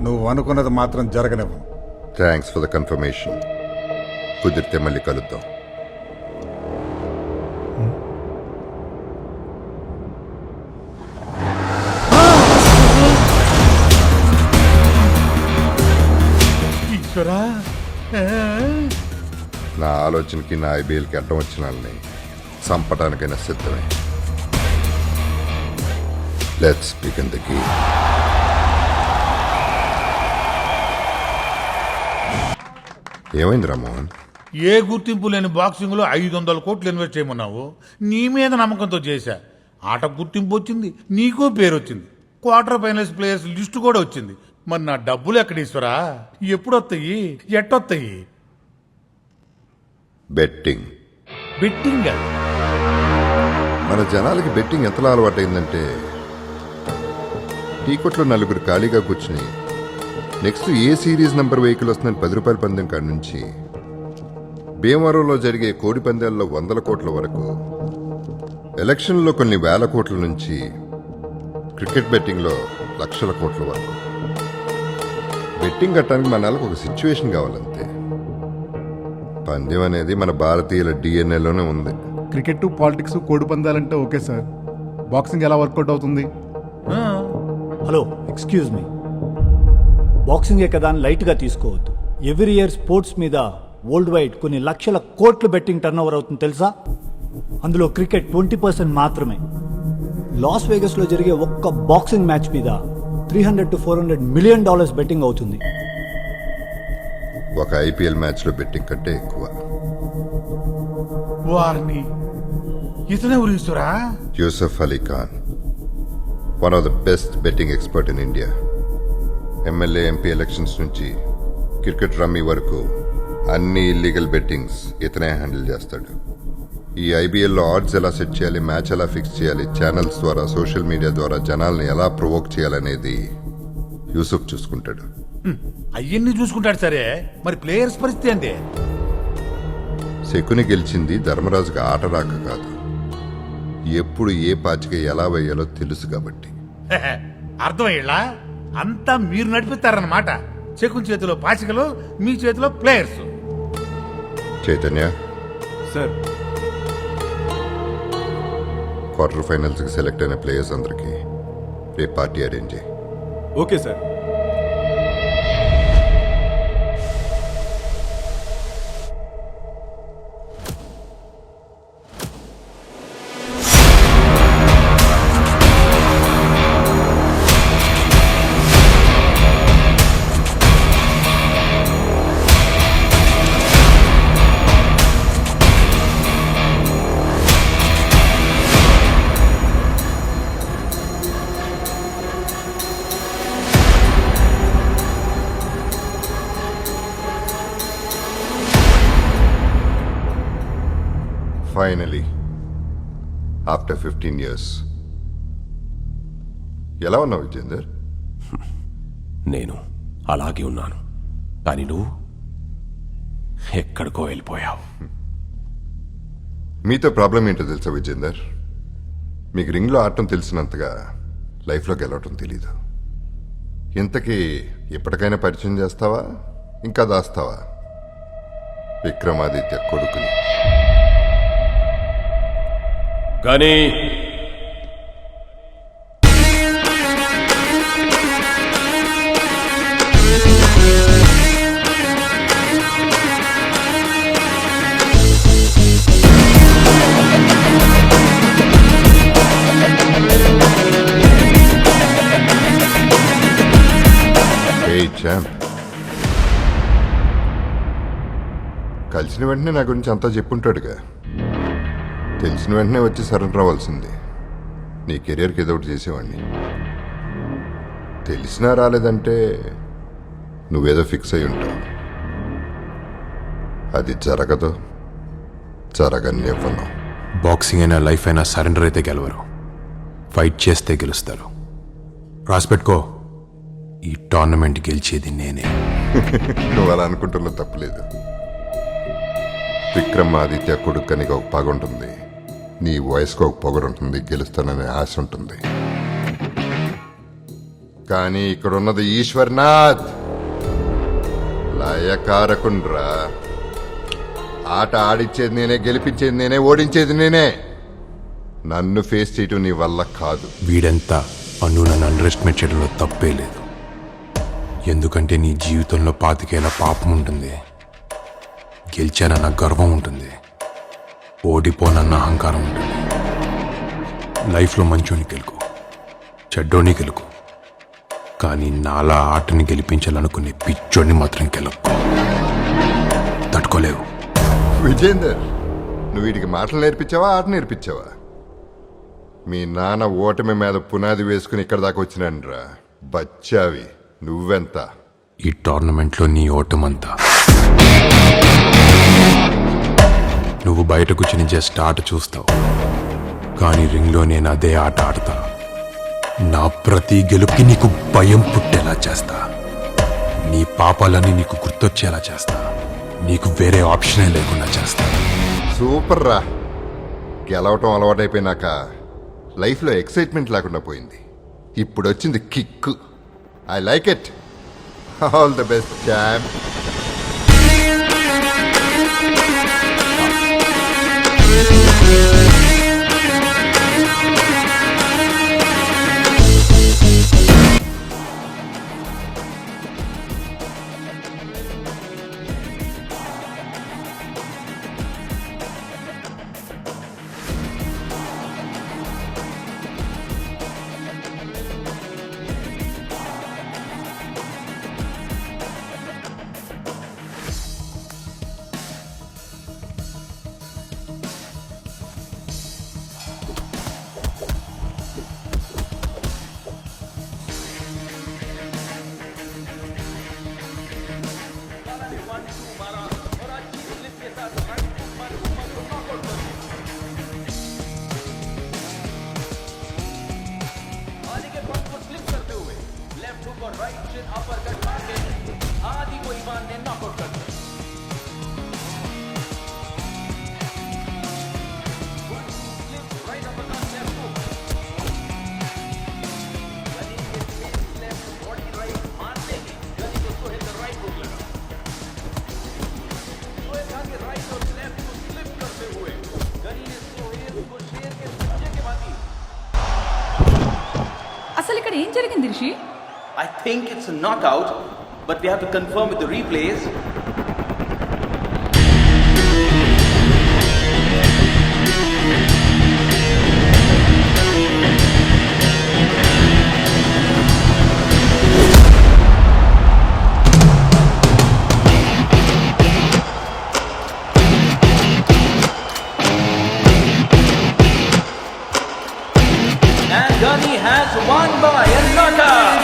నువ్వు అనుకున్నది మాత్రం జరగనివ్వను. Thanks for the confirmation. కుదిరితే మళ్ళీ కలుద్దాం. ఈశ్వరా, నా ఆలోచనకి నా ఐబీఎల్కి అడ్డం వచ్చిన వాళ్ళని చంపడానికైనా సిద్ధమే. Let's begin the game. ఏమైంది రామోహన్? ఏ గుర్తింపు లేని బాక్సింగ్ లో 500 కోట్లు ఇన్వెస్ట్ చేయమన్నావు. నీ మీద నమ్మకంతో చేశా. ఆట గుర్తింపు వచ్చింది, నీకో పేరు వచ్చింది, క్వార్టర్ ఫైనల్స్ ప్లేయర్స్ లిస్ట్ కూడా వచ్చింది. మరి నా డబ్బులు ఎక్కడ ఈశ్వరా? ఎప్పుడొస్తాయి, ఎట్టొస్తాయి? బెట్టింగ్. బెట్టింగ్? మన జనాలకి బెట్టింగ్ ఎంతలా అలవాటైందంటే, టీ కొట్లో నలుగురు ఖాళీగా కూర్చుని నెక్స్ట్ ఏ సిరీస్ నంబర్ వెహికల్ వస్తుందని 10 రూపాయల పందెం కాడి నుంచి భీమవరంలో జరిగే కోడి పందాల్లో 100 కోట్ల వరకు, ఎలక్షన్లో కొన్ని వేల కోట్ల నుంచి క్రికెట్ బెట్టింగ్లో లక్షల కోట్ల వరకు. బెట్టింగ్ కట్టడానికి మన నెలకు ఒక సిచ్యువేషన్ కావాలంతే. పందెం అనేది మన భారతీయుల డిఎన్ఏలోనే ఉంది. క్రికెట్, పాలిటిక్స్, కోడి పందాలంటే ఓకే సార్, బాక్సింగ్ ఎలా వర్కౌట్ అవుతుంది? Hello, excuse me. బాక్సింగే కదా అని లైట్గా తీసుకోవద్దు. ఎవ్రీ ఇయర్ స్పోర్ట్స్ మీద వరల్డ్ వైడ్ కొన్ని లక్షల కోట్లు బెట్టింగ్ టర్న్ ఓవర్ అవుతుంది తెలుసా? అందులో క్రికెట్ 20% మాత్రమే. లాస్ వేగస్లో జరిగే ఒక్క బాక్సింగ్ మ్యాచ్ మీద $300 to $400 million బెట్టింగ్ అవుతుంది. ఒక ఐపీఎల్ మ్యాచ్లో బెట్టింగ్ కంటే ఎక్కువ. వారిని ఇతనే ఊరీశ్వరా? Yusuf Ali Khan, one of the best betting expert in India. MLA, MP elections నుంచి క్రికెట్ రమ్మీ వరకు అన్ని ఇల్లీగల్ బెట్టింగ్స్ ఇతనే హ్యాండిల్ చేస్తాడు. ఈ ఐబీఎల్లో ఆడ్స్ ఎలా సెట్ చేయాలి, మ్యాచ్ ఎలా ఫిక్స్ చేయాలి, ఛానల్స్ ద్వారా, సోషల్ మీడియా ద్వారా జనాల్ని ఎలా ప్రొవోక్ చేయాలనేది యూసుఫ్ చూసుకుంటాడు. అయ్యన్ని చూసుకుంటాడు సరే, మరి ప్లేయర్స్ పరిస్థితి అంటే? శకుని గెలిచింది ధర్మరాజుకి ఆట రాక కాదు, ఎప్పుడు ఏ పాచిక ఎలా వేయాలో తెలుసు కాబట్టి. అర్థమయ్యేలా అంతా మీరు నడిపిస్తారన్నమాట. శకుని చేతిలో పాచికలు, మీ చేతిలో ప్లేయర్స్. చైతన్య సార్, క్వార్టర్ ఫైనల్స్కి సెలెక్ట్ అయిన ప్లేయర్స్ అందరికీ రేపు పార్టీ అరేంజ్ చేయి. Okay sir. Finally after 15 years. ఎలా ఉన్నావు విజేందర్? నేను అలాగే ఉన్నాను, కానీ నువ్వు ఎక్కడికో వెళ్ళిపోయావు. మీతో ప్రాబ్లం ఏంటో తెలుసా విజేందర్? మీకు రింగ్లో ఆడటం తెలిసినంతగా లైఫ్లో గెలవటం తెలీదు. ఇంతకీ ఎప్పటికైనా పరిచయం చేస్తావా, ఇంకా దాస్తావా విక్రమాదిత్య కొడుకుని? కానీ ఛాంప్, కలిసిన వెంటనే నా గురించి అంతా చెప్పుంటాడుగా. తెలిసిన వెంటనే వచ్చి సరెండర్ అవ్వాల్సింది. నీ కెరియర్కి ఏదో ఒకటి చేసేవాడిని. తెలిసినా రాలేదంటే నువ్వేదో ఫిక్స్ అయి ఉంటావు. అది జరగదు, జరగనివ్వను. బాక్సింగ్ అయినా లైఫ్ అయినా సరెండర్ అయితే గెలవరు, ఫైట్ చేస్తే గెలుస్తారు. రాసిపెట్టుకో, ఈ టోర్నమెంట్ గెలిచేది నేనే. నువ్వు అలా అనుకుంటున్నా తప్పులేదు. విక్రమాదిత్య కొడుకు నీకు ఒక పగ ఉంటుంది, నీ వయసుకు ఒక పొగరుంటుంది, గెలుస్తాననే ఆశ ఉంటుంది. కానీ ఇక్కడున్నది ఈశ్వర్నాథ్, లయకారకుండ్రా. ఆట ఆడిచ్చేది నేనే, గెలిపించేది నేనే, ఓడించేది నేనే. నన్ను ఫేస్ చేయటం నీ వల్ల కాదు. వీడెంత అన్ను నన్ను అండర్ ఎస్టిమేట్ చేయడంలో తప్పే లేదు. ఎందుకంటే నీ జీవితంలో 25 ఏళ్ల పాపం ఉంటుంది, గెలిచానన్న గర్వం ఉంటుంది, ఓడిపోనన్న అహంకారం ఉంటుంది. లైఫ్లో మంచోని గెలుకు, చెడ్డోని గెలుకు, కానీ నాలా ఆటని గెలిపించాలనుకునే పిచ్చోడిని మాత్రం గెలవు. తట్టుకోలేవు. విజేందర్, నువ్వు వీటికి మాటలు నేర్పించావా, ఆట నేర్పించావా? మీ నాన్న ఓటమి మీద పునాది వేసుకుని ఇక్కడ దాకా వచ్చినాన్రా. బచ్చావి, నువ్వెంత? ఈ టోర్నమెంట్లో నీ ఓటమంతా. నువ్వు బయట కూర్చుని జస్ట్ ఆట చూస్తావు, కానీ రింగ్లో నేను అదే ఆట ఆడతా. నా ప్రతి గెలుపుకి నీకు భయం పుట్టేలా చేస్తా, నీ పాపాలని నీకు గుర్తొచ్చేలా చేస్తా, నీకు వేరే ఆప్షనే లేకుండా చేస్తా. సూపర్ రా. గెలవటం అలవాటైపోయినాక లైఫ్లో ఎక్సైట్మెంట్ లేకుండా పోయింది. ఇప్పుడు వచ్చింది kick. I like it. All the best champ. అసలు ఇక్కడ ఏం జరిగింది Rishi? I think it's a knockout, but we have to confirm with the replays. And Gunny has won by a knockout.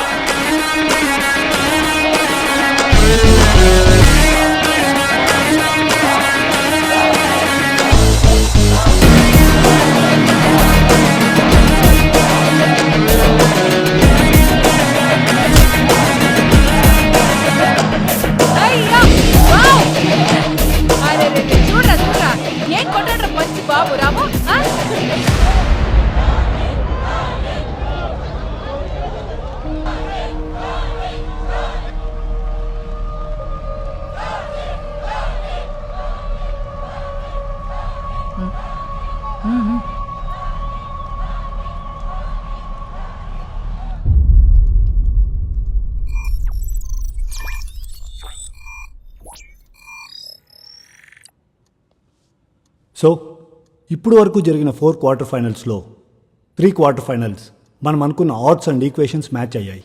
చూడరా చూడరా ఏం కొట్టడ్రా మంచి బాబు రాము. సో ఇప్పుడు వరకు జరిగిన 4 క్వార్టర్ ఫైనల్స్లో 3 క్వార్టర్ ఫైనల్స్ మనం అనుకున్న ఆడ్స్ అండ్ ఈక్వేషన్స్ మ్యాచ్ అయ్యాయి.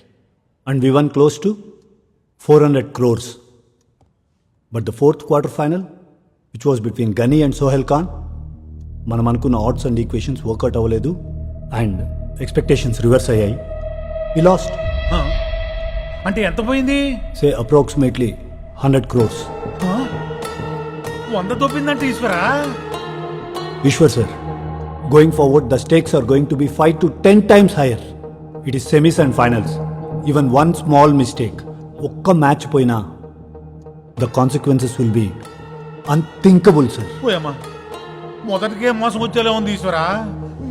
And V one close to 400 crores. But the fourth quarter final, which was between Gani and Sohail Khan, మనం అనుకున్న ఆడ్స్ అండ్ ఈక్వేషన్స్ వర్కౌట్ అవ్వలేదు అండ్ ఎక్స్పెక్టేషన్స్ రివర్స్ అయ్యాయి. వి last. అంటే ఎంత పోయింది? సే approximately 100 crores. 100 తోపిందంటే Eshwara. Ishwar sir, going forward the stakes are going to be 5 to 10 times higher. It is semis and finals. Even one small mistake, ఒక్క match పోయినా the consequences will be unthinkable sir. పోయమ్మా, మొదటికే మోసం వచ్చేలా ఉంది ఈశ్వరా.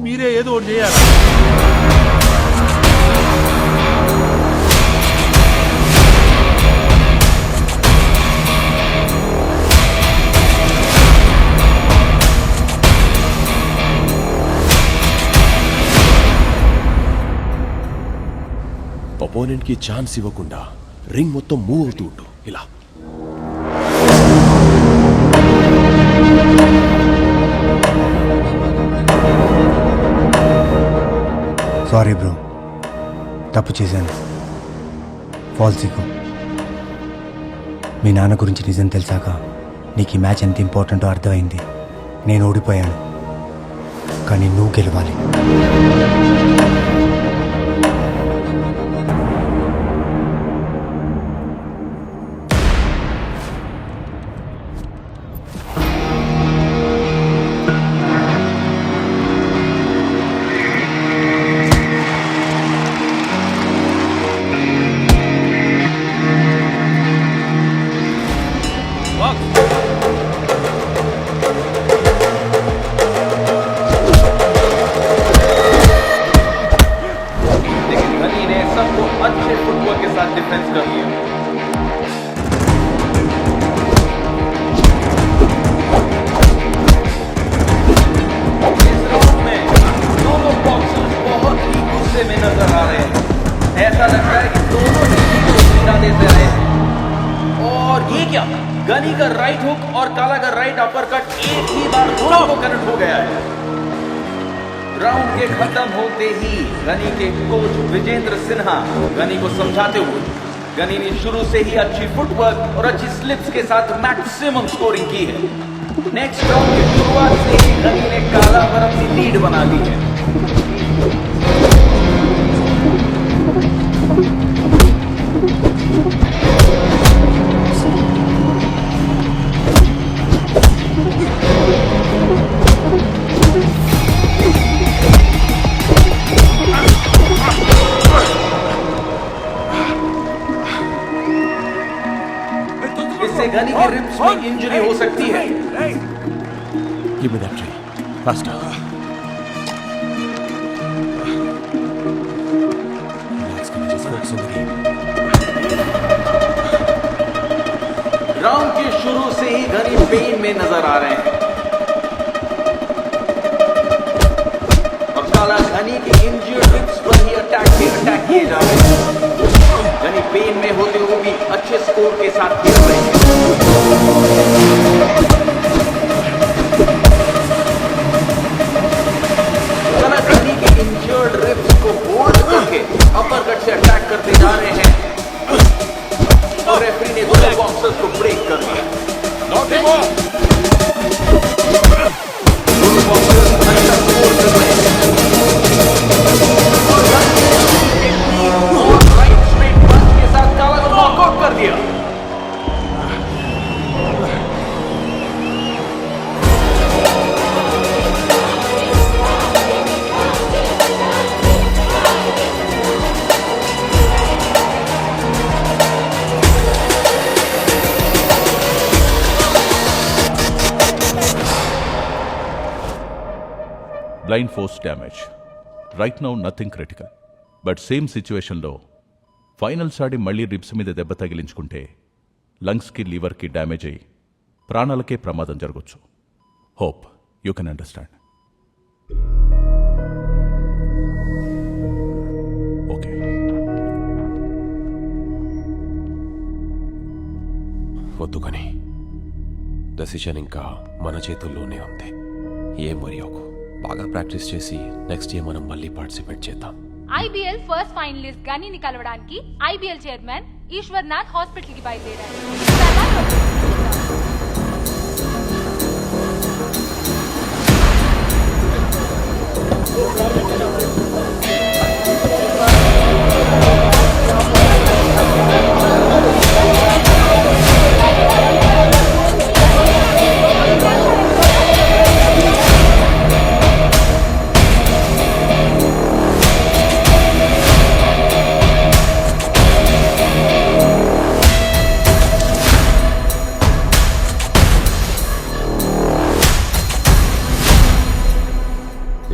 మీరే ఏదో ఒకటి చేయాలి. అపోనెంట్ కి ఛాన్స్ ఇవ్వకుండా రింగ్ మొత్తం మూవ్ అవుతూ ఉండు. ఇలా సారీ బ్రో, తప్పు చేశాను. ఫాల్సీకు మీ నాన్న గురించి నిజం తెలిసాక నీకు ఈ మ్యాచ్ ఎంత ఇంపార్టెంటో అర్థమైంది. నేను ఓడిపోయాను, కానీ నువ్వు గెలవాలి. गनी का राइट हुक और काला का राइट अपरकट एक ही बार दोनों को कनेक्ट हो गया है। राउंड के खत्म होते ही गनी के कोच विजेंद्र सिन्हा गनी को समझाते हुए, गनी ने शुरू से ही अच्छी फुटवर्क और अच्छी स्लिप्स के साथ मैक्सिमम स्कोरिंग की है। नेक्स्ट राउंड की शुरुआत से ही गनी ने काला पर अपनी लीड बना ली है। इससे गनी के रिब्स में इंजरी हो सकती है। Give me that tree. Faster. Relax, can I just focus on the game? Round के शुरू से ही गनी पेन में नजर आ रहे हैं और काला गनी के इंजर्ड रिब्स पर ही अटैक किए जा रहे हैं। गनी पेन में होते हुए भी अच्छे स्कोर के साथ खेल रहे हैं। काला गनी के इंजर्ड रिब्स को होल्ड करके अपरकट से अटैक करते जा रहे हैं और रेफरी ने दोनों बॉक्सर्स को ब्रेक कर दिया। दोनों बॉक्सर्स अच्छा स्कोर कर रहे हैं और राइट स्ट्रेट पंच के साथ काला को नॉकआउट कर दिया। Blind force damage. Right now nothing critical. But same సిచ్యువేషన్లో ఫైనల్స్ ఆడి మళ్ళీ రిబ్స్ మీద దెబ్బ తగిలించుకుంటే లంగ్స్కి లివర్కి డ్యామేజ్ అయ్యి ప్రాణాలకే ప్రమాదం జరగచ్చు. Hope you can understand. Okay, వద్దు కానీ డెసిషన్ ఇంకా మన చేతుల్లోనే ఉంది. ఏం వరి అవ్వకు. బాగా ప్రాక్టీస్ చేసి నెక్స్ట్ ఇయర్ మనం మళ్ళీ పార్టిసిపేట్ చేద్దాం. ఐబీఎల్ ఫస్ట్ ఫైనలిస్ట్ గనీని కలవడానికి ఐబీఎల్ చైర్మన్ ఈశ్వర్నాథ్ హాస్పిటల్కి బయలుదేరారు.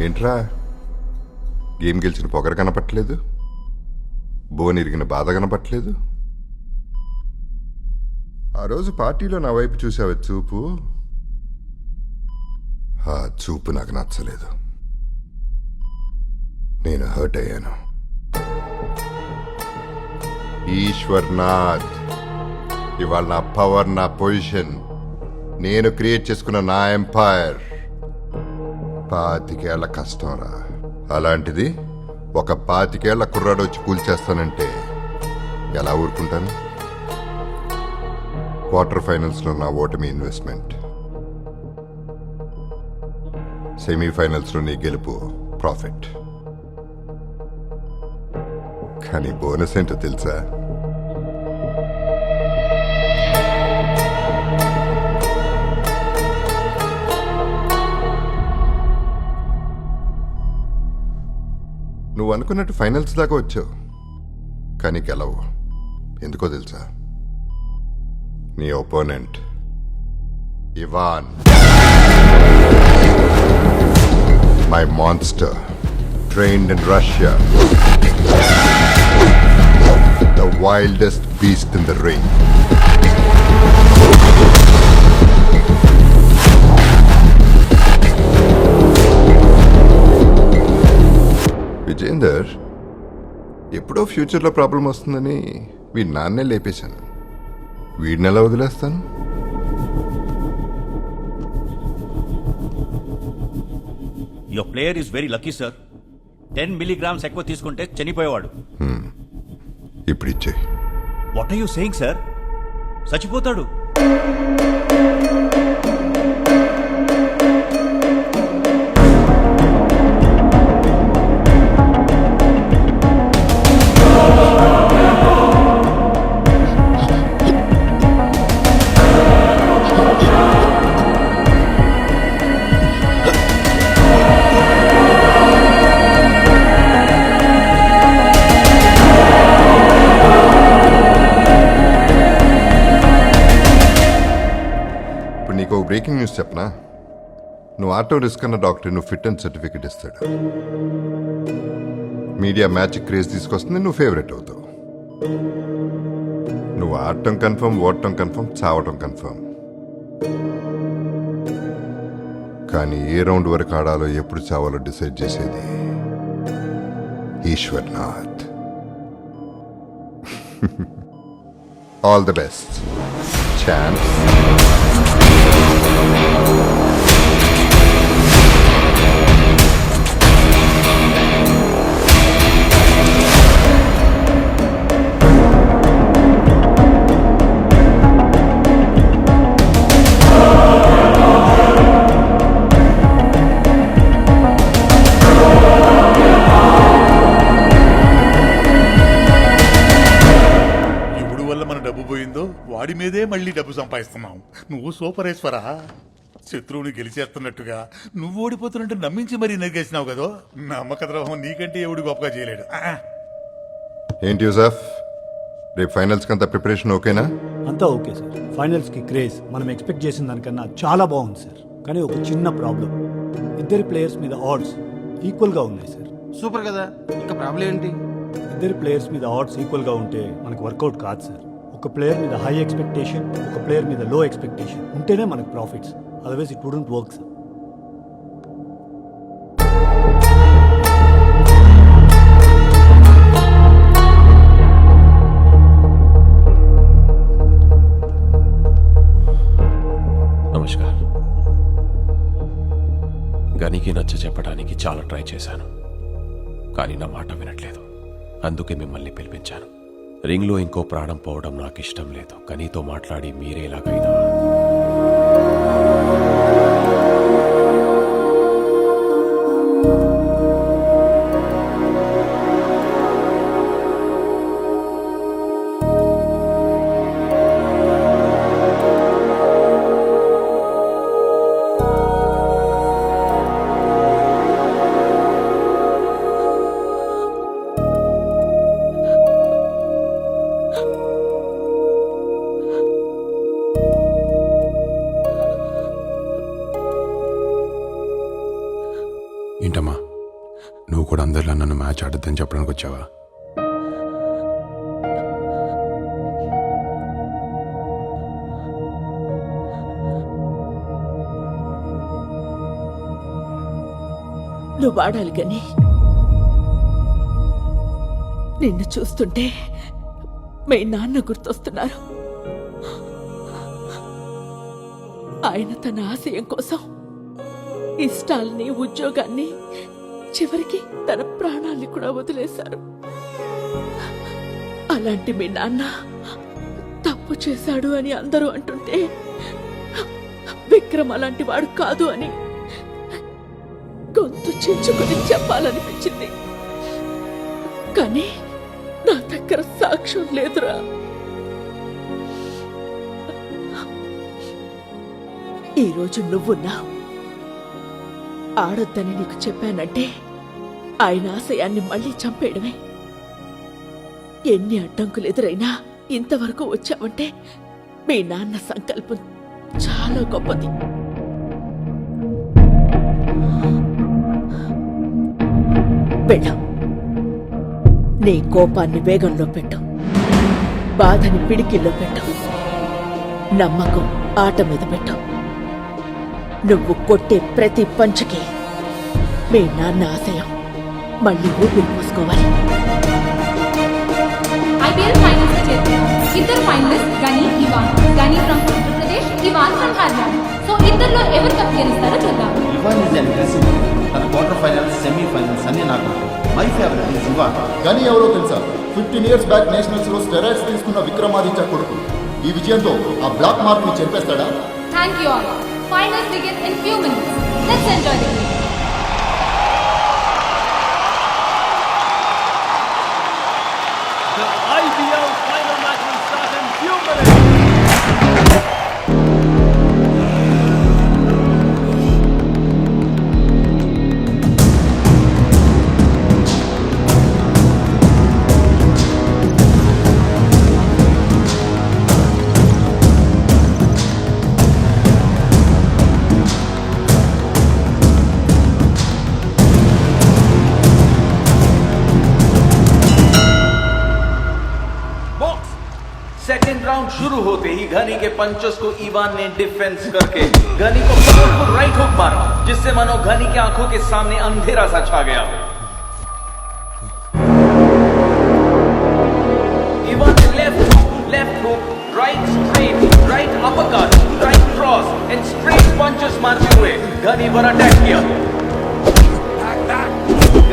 ఏంట్రా గేమ్ గెలిచిన పొగరు కనపట్లేదు, బోన్ ఇరిగిన బాధ కనపట్లేదు. ఆ రోజు పార్టీలో నా వైపు చూసావే చూపు, ఆ చూపు నాకు నచ్చలేదు. నేను హర్ట్ అయ్యాను. ఈశ్వర్నాథ్, ఇవాళ నా పవర్, నా పొజిషన్, నేను క్రియేట్ చేసుకున్న నా ఎంపైర్ 25 ఏళ్ల కష్టంరా. అలాంటిది ఒక 25 ఏళ్ల కుర్రాడు వచ్చి కూల్చేస్తానంటే ఎలా ఊరుకుంటాను? క్వార్టర్ ఫైనల్స్లో నా ఓటమి ఇన్వెస్ట్మెంట్, సెమీఫైనల్స్లో నీ గెలుపు ప్రాఫిట్. కానీ బోనస్ ఏంటో తెలుసా? నువ్వు అనుకున్నట్టు ఫైనల్స్ దాకా వచ్చావు, కానీ గెలవు. ఎందుకో తెలుసా? నీ opponent Ivan, my monster, trained in Russia, the wildest beast in the ring. Vijender, ఎప్పుడో ఫ్యూచర్లో ప్రాబ్లం వస్తుందని వీడి నాన్నే లేపేశాను. వీడిని ఎలా వదిలేస్తాను? Your player is very lucky sir. 10 milligrams ఎక్కువ తీసుకుంటే చనిపోయేవాడు. ఇప్పుడు ఇచ్చే. What are you saying sir? చచ్చిపోతాడు. నీకు బ్రేకింగ్ న్యూస్ చెప్పనా? నువ్వు ఆటో రిస్క్ అన్న డాక్టర్ నువ్వు ఫిట్ అండ్ సర్టిఫికెట్ ఇస్తాడు. మీడియా మ్యాచ్ క్రేజ్ తీసుకొస్తుంది, నువ్వు ఫేవరెట్ అవుతావు. నువ్వు ఆడటం కన్ఫర్మ్, ఓడటం కన్ఫర్మ్, చావటం కన్ఫర్మ్. కానీ ఏ రౌండ్ వరకు ఆడాలో, ఎప్పుడు చావాలో డిసైడ్ చేసేది Eshwarnath. All the best chance. వాడి మీదే మళ్ళీ డబ్బు సంపాదిస్తున్నావు. నువ్వు సూపర్ ఈశ్వరా. శత్రువుని గెలిచేస్తున్నట్టుగా నువ్వు ఓడిపోతున్నట్టు నమ్మించి మరీ నెరిగేసినావు కదా. నమ్మక ద్రోహం నీకంటే ఎవడు గొప్పగా చేయలేడు. ఏంటి యూసఫ్, రేపు ఫైనల్స్ కంతా ప్రిపరేషన్ ఓకేనా? అంతా ఓకే సార్. ఫైనల్స్కి క్రేజ్ మనం ఎక్స్పెక్ట్ చేసిన దానికన్నా చాలా బాగుంది సార్. కానీ ఒక చిన్న ప్రాబ్లం, ఇద్దరి ప్లేయర్స్ మీద ఆడ్స్ ఈక్వల్గా ఉన్నాయి సార్. సూపర్ కదా, ఇంకా ప్రాబ్లం ఏంటి? ఇద్దరి ప్లేయర్స్ మీద ఆడ్స్ ఈక్వల్గా ఉంటే మనకు వర్కౌట్ కాదు సార్. ఒక ప్లేయర్ మీద హై ఎక్స్పెక్టేషన్, ఒక ప్లేయర్ మీద లో ఎక్స్పెక్టేషన్ ఉంటేనే మనకు profits. Otherwise it wouldn't work sir. నమస్కారం. గనికి నచ్చ చెప్పడానికి చాలా ట్రై చేశాను, కానీ నా మాట వినట్లేదు. అందుకే మిమ్మల్ని పిలిపించాను. రింగ్లో ఇంకో ప్రాణం పోవడం నాకు ఇష్టం లేదు. గనీతో మాట్లాడి మీరేలాగైనా ఏంటమ్మా, నువ్వు కూడా అందరిలో నన్ను మ్యాచ్ ఆడొద్దని చెప్పడానికి వచ్చావా? నువ్వు ఆడాలి గని. నిన్ను చూస్తుంటే మీ నాన్న గుర్తొస్తున్నారు. ఆయన తన ఆశయం కోసం ఇష్టాల్ని, ఉద్యోగాన్ని, చివరికి తన ప్రాణాల్ని కూడా వదిలేశారు. అలాంటి మీ నాన్న తప్పు చేశాడు అని అందరూ అంటుంటే విక్రమ్ అలాంటి వాడు కాదు అని గొంతు చించుకొని చెప్పాలనిపించింది. కానీ నా దగ్గర సాక్ష్యం లేదురా. ఈరోజు నువ్వున్నా ఆడొద్దని నీకు చెప్పానంటే ఆయన ఆశయాన్ని మళ్ళీ చంపేయడమే. ఎన్ని అడ్డంకులు ఎదురైనా ఇంతవరకు వచ్చావంటే మీ నాన్న సంకల్పం చాలా గొప్పది. వెళ్ళ, నీ కోపాన్ని వేగంలో పెట్టు, బాధని పిడికిల్లో పెట్టు, నమ్మకం ఆట మీద పెట్టు. నువ్వు కొట్టే ప్రతి పంచుకి మీ నాన్న ఆశయం మళ్ళీ ఊపిరి పోసుకోవాలి. ఐపీఎల్ ఫైనల్స్ లో చేరుకున్నాం. ఇద్దరు finalist Gani, Ivan. Gani from Uttar Pradesh, Ivan from Haryana. So ఇద్దరిలో ఎవరు కప్ గెలుస్తారో చూద్దాం. Ivan is an aggressive. తన క్వార్టర్ ఫైనల్స్, సెమీ ఫైనల్స్ అన్ని నాకు. My favourite is Ivan. కానీ ఎవరో తెలుసా? 15 years బ్యాక్ నేషనల్స్ లో స్టెరాయిడ్స్ తీసుకున్న విక్రమాదిత్య కొడుకు. ఈ విజయంతో ఆ బ్లాక్ మార్క్ ని చెప్పేస్తాడా? Thank you all. Finals begin in few minutes. Let's enjoy the game. The IPL final match will start in few minutes. Second round शुरू होते ही घनी के पंचेस को इवान ने डिफेंस करके घनी को पावरफुल राइट हुक मारा, जिससे मानो घनी की आंखों के सामने अंधेरा सा छा गया। इवान ने left hook, right straight, right uppercut, right cross and straight punches मारते हुए घनी पर अटैक किया।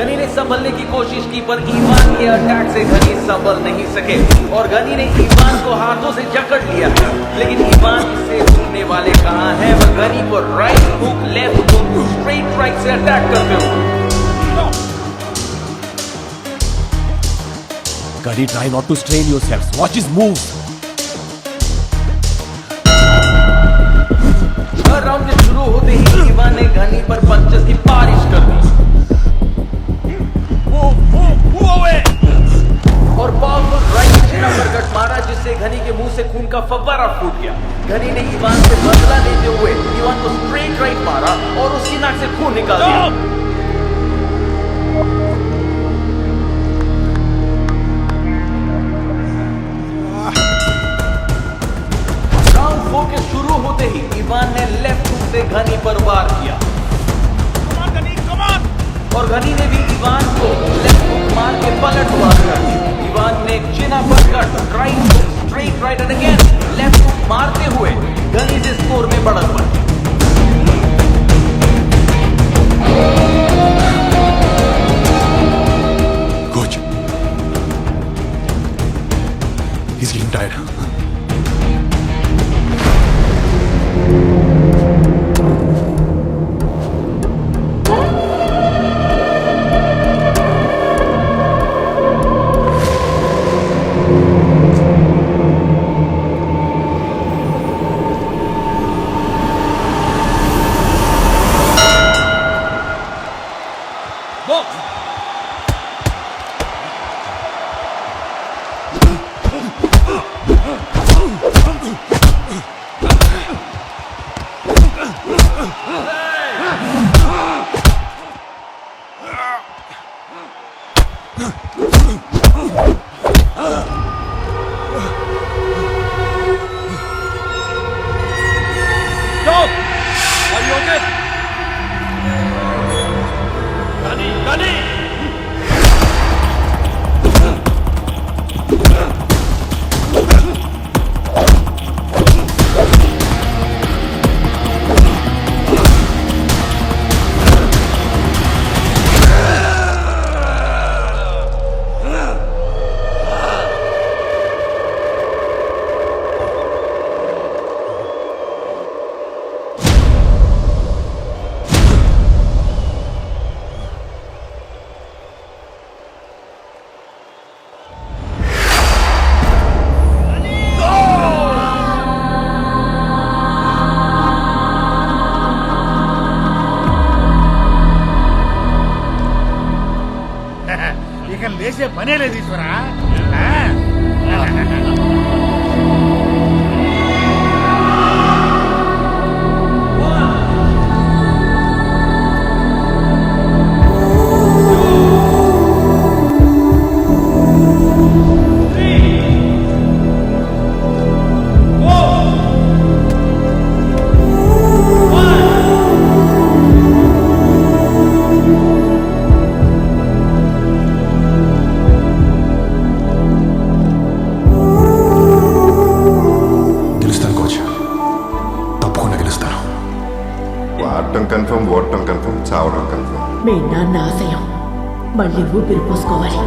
घनी ने संभलने की कोशिश की पर ईवान के अटैक से घनी संभल नहीं सके और घनी ने ईवान को हाथों से जकड़ लिया, लेकिन ईवान इससे रुकने वाले कहां हैं। वह घनी को right hook, left hook, straight right से अटैक करते हुए। Gani, try not to strain yourselves. Watch his moves. Third round के शुरू होते ही ईवान ने घनी पर पंचेस की बारिश कर दी और पावरफुल राइट चिन अपरकट मारा, जिससे घनी के मुंह से खून का फव्वारा फूट गया। घनी ने ईवान से बदला लेते हुए ईवान को स्ट्रेट राइट मारा और उसकी नाक से खून निकाल दिया। राउंड 4 के शुरू होते ही ईवान ने लेफ्ट हुक से घनी पर वार किया और घनी ने भी ईवान को लेफ्ट हुक मार के पलटवार कर दी। ईवान ने chin uppercut, right hook, straight right and again left hook मारते हुए घनी से स्कोर में बढ़त बढ़ी। कोच, చేసే పనే లేదు ఈశ్వరా. గెలుస్తాను కోచ్, తప్పకుండా గెలుస్తాను. ఆడటం కన్ఫర్మ్, ఓడటం కన్ఫర్మ్, చావడం కన్ఫర్మ్. మీ నాన్న ఆశయం మళ్ళీ ఊపిరి పోసుకోవాలి.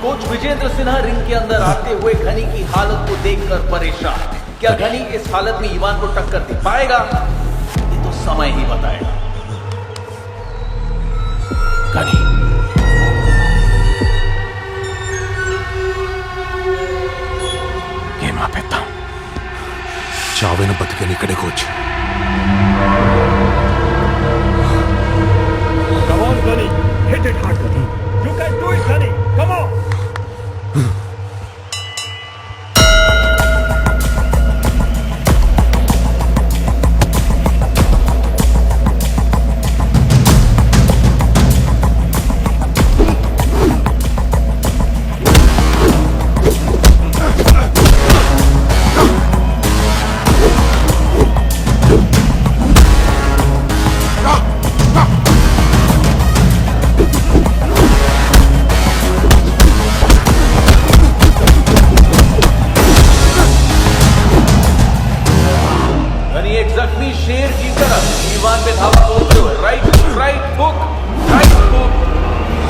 कोच विजेंद्र सिन्हा रिंग के अंदर आते हुए घनी की हालत को देखकर परेशान। क्या घनी इस हालत में ईवान को टक्कर दे पाएगा? ये तो समय ही बताएगा। కానీ ఏం ఆపేద్దాం? చావైన బతికని ఇక్కడే coach. Come on, Gunny. Hit it hard, Gunny. You can do it, Gunny. Come on. घनी एक जख्मी शेर की तरफ ईवान पे धावा बोलते हुए राइट हुक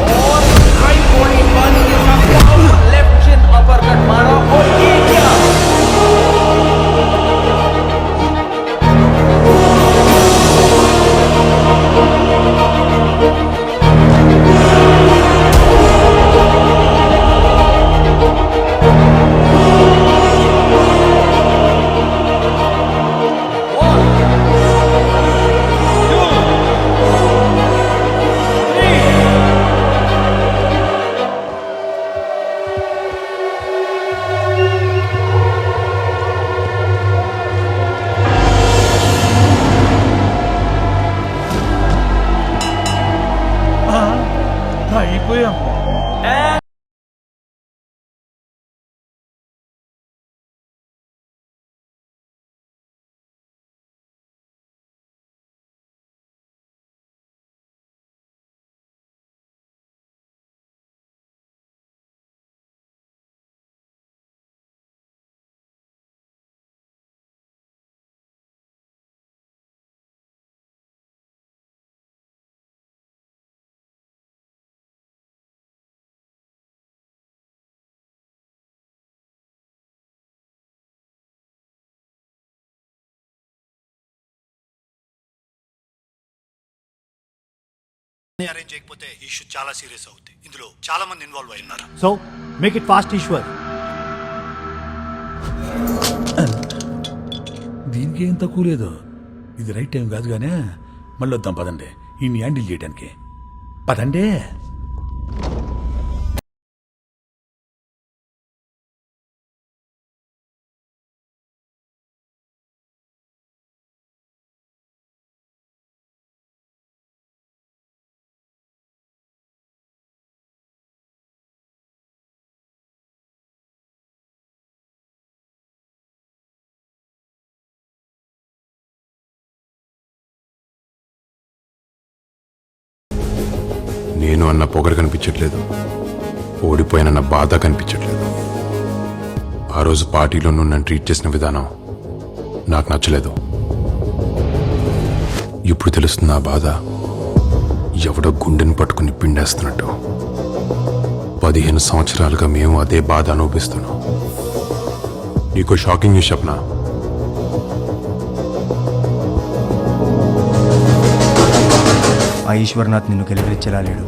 और राइट बॉडी पानी के साथ लेफ्ट चिन अपरकट मारा और ये क्या? అయిపోయాం. అరేంజ్ చేయకపోతే ఇష్యూ చాలా సీరియస్ అవుతుంది. ఇందులో చాలా మంది ఇన్వాల్వ్ అయి ఉన్నారు. So make it fast Eshwar. దీనికి ఏం తక్కువ లేదు. ఇది రైట్ టైం కాదు కానీ మళ్ళీ వద్దాం పదండి ఈ హ్యాండిల్ చేయడానికి. పదండి. నేను అన్న పొగరు కనిపించట్లేదు, ఓడిపోయానన్న బాధ కనిపించట్లేదు. ఆ రోజు పార్టీలో నువ్వు నన్ను ట్రీట్ చేసిన విధానం నాకు నచ్చలేదు. ఇప్పుడు తెలుస్తుంది ఆ బాధ ఎవడో గుండెని పట్టుకుని పిండేస్తున్నట్టు. 15 సంవత్సరాలుగా మేము అదే బాధ అనుభవిస్తున్నాం. నీకు షాకింగ్ న్యూస్ చెప్పనా? ఆ ఈశ్వర్నాథ్ నిన్ను గెలిపించేలా లేడు.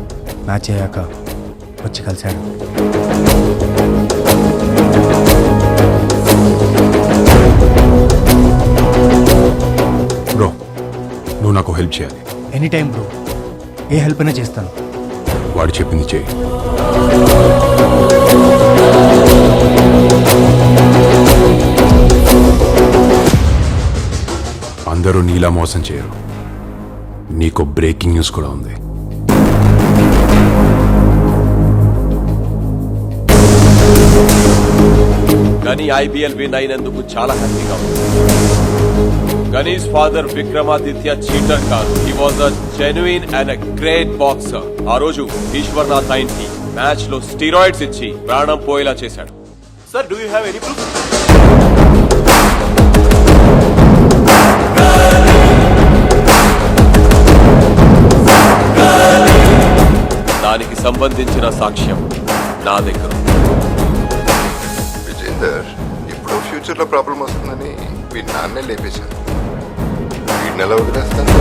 మ్యాచ్ అయ్యాక వచ్చి కలిశాడు. బ్రో, నువ్వు నాకు హెల్ప్ చేయాలి. ఎనీ టైం బ్రో, ఏ హెల్ప్ అయినా చేస్తాను. వాడు చెప్పింది చేయి. అందరూ నీలా మోసం చేయరు. నీకు బ్రేకింగ్ న్యూస్ కూడా ఉంది. గని ఐబీఎల్ విన్ అయినందుకు చాలా హ్యాపీగా ఉంది. గనీస్ ఫాదర్ విక్రమాదిత్య చీటర్ కాదు. He was a genuine and a great boxer. ఆ రోజు ఈశ్వర్నాథ్ ఆయన్కి మ్యాచ్ లో స్టీరాయిడ్స్ ఇచ్చి ప్రాణం పోయేలా చేశాడు. Sir, do you have any proof? దానికి సంబంధించిన సాక్ష్యం నా దగ్గర. విజేందర్, ఇప్పుడు ఫ్యూచర్లో ప్రాబ్లం వస్తుందని వీడి నాన్నే లేపేశాను. వీడిని ఎలా వదిలేస్తాను?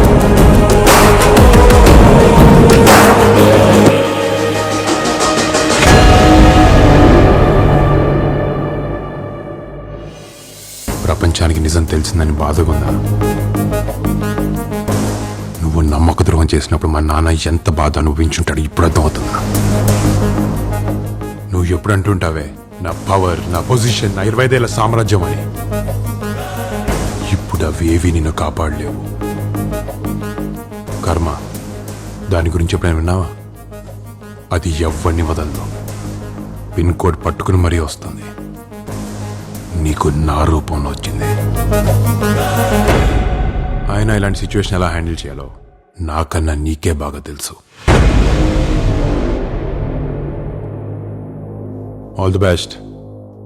ప్రపంచానికి నిజం తెలిసిందని బాధగా ఉందా? నువ్వు నమ్మక ద్రోహం చేసినప్పుడు మా నాన్న ఎంత బాధ అనుభవించుంటాడు ఇప్పుడు అర్థమవుతుందా? నువ్వు ఎప్పుడు అంటుంటావే నా పవర్, నా పొజిషన్, నా 25 ఏళ్ల సామ్రాజ్యం అని. ఇప్పుడు అవేవి నిన్ను కాపాడలేవు. కర్మ, దాని గురించి ఎప్పుడైనా విన్నావా? అది ఎవ్వరిని వదలదు. పిన్ కోడ్ పట్టుకుని మరీ వస్తుంది. నీకు నా రూపంలో వచ్చింది. ఆయన ఇలాంటి సిచ్యువేషన్ ఎలా హ్యాండిల్ చేయాలో నాకన్నా నీకే బాగా తెలుసు. All the best.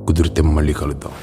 కుదిరితే మళ్ళీ కలుద్దాం.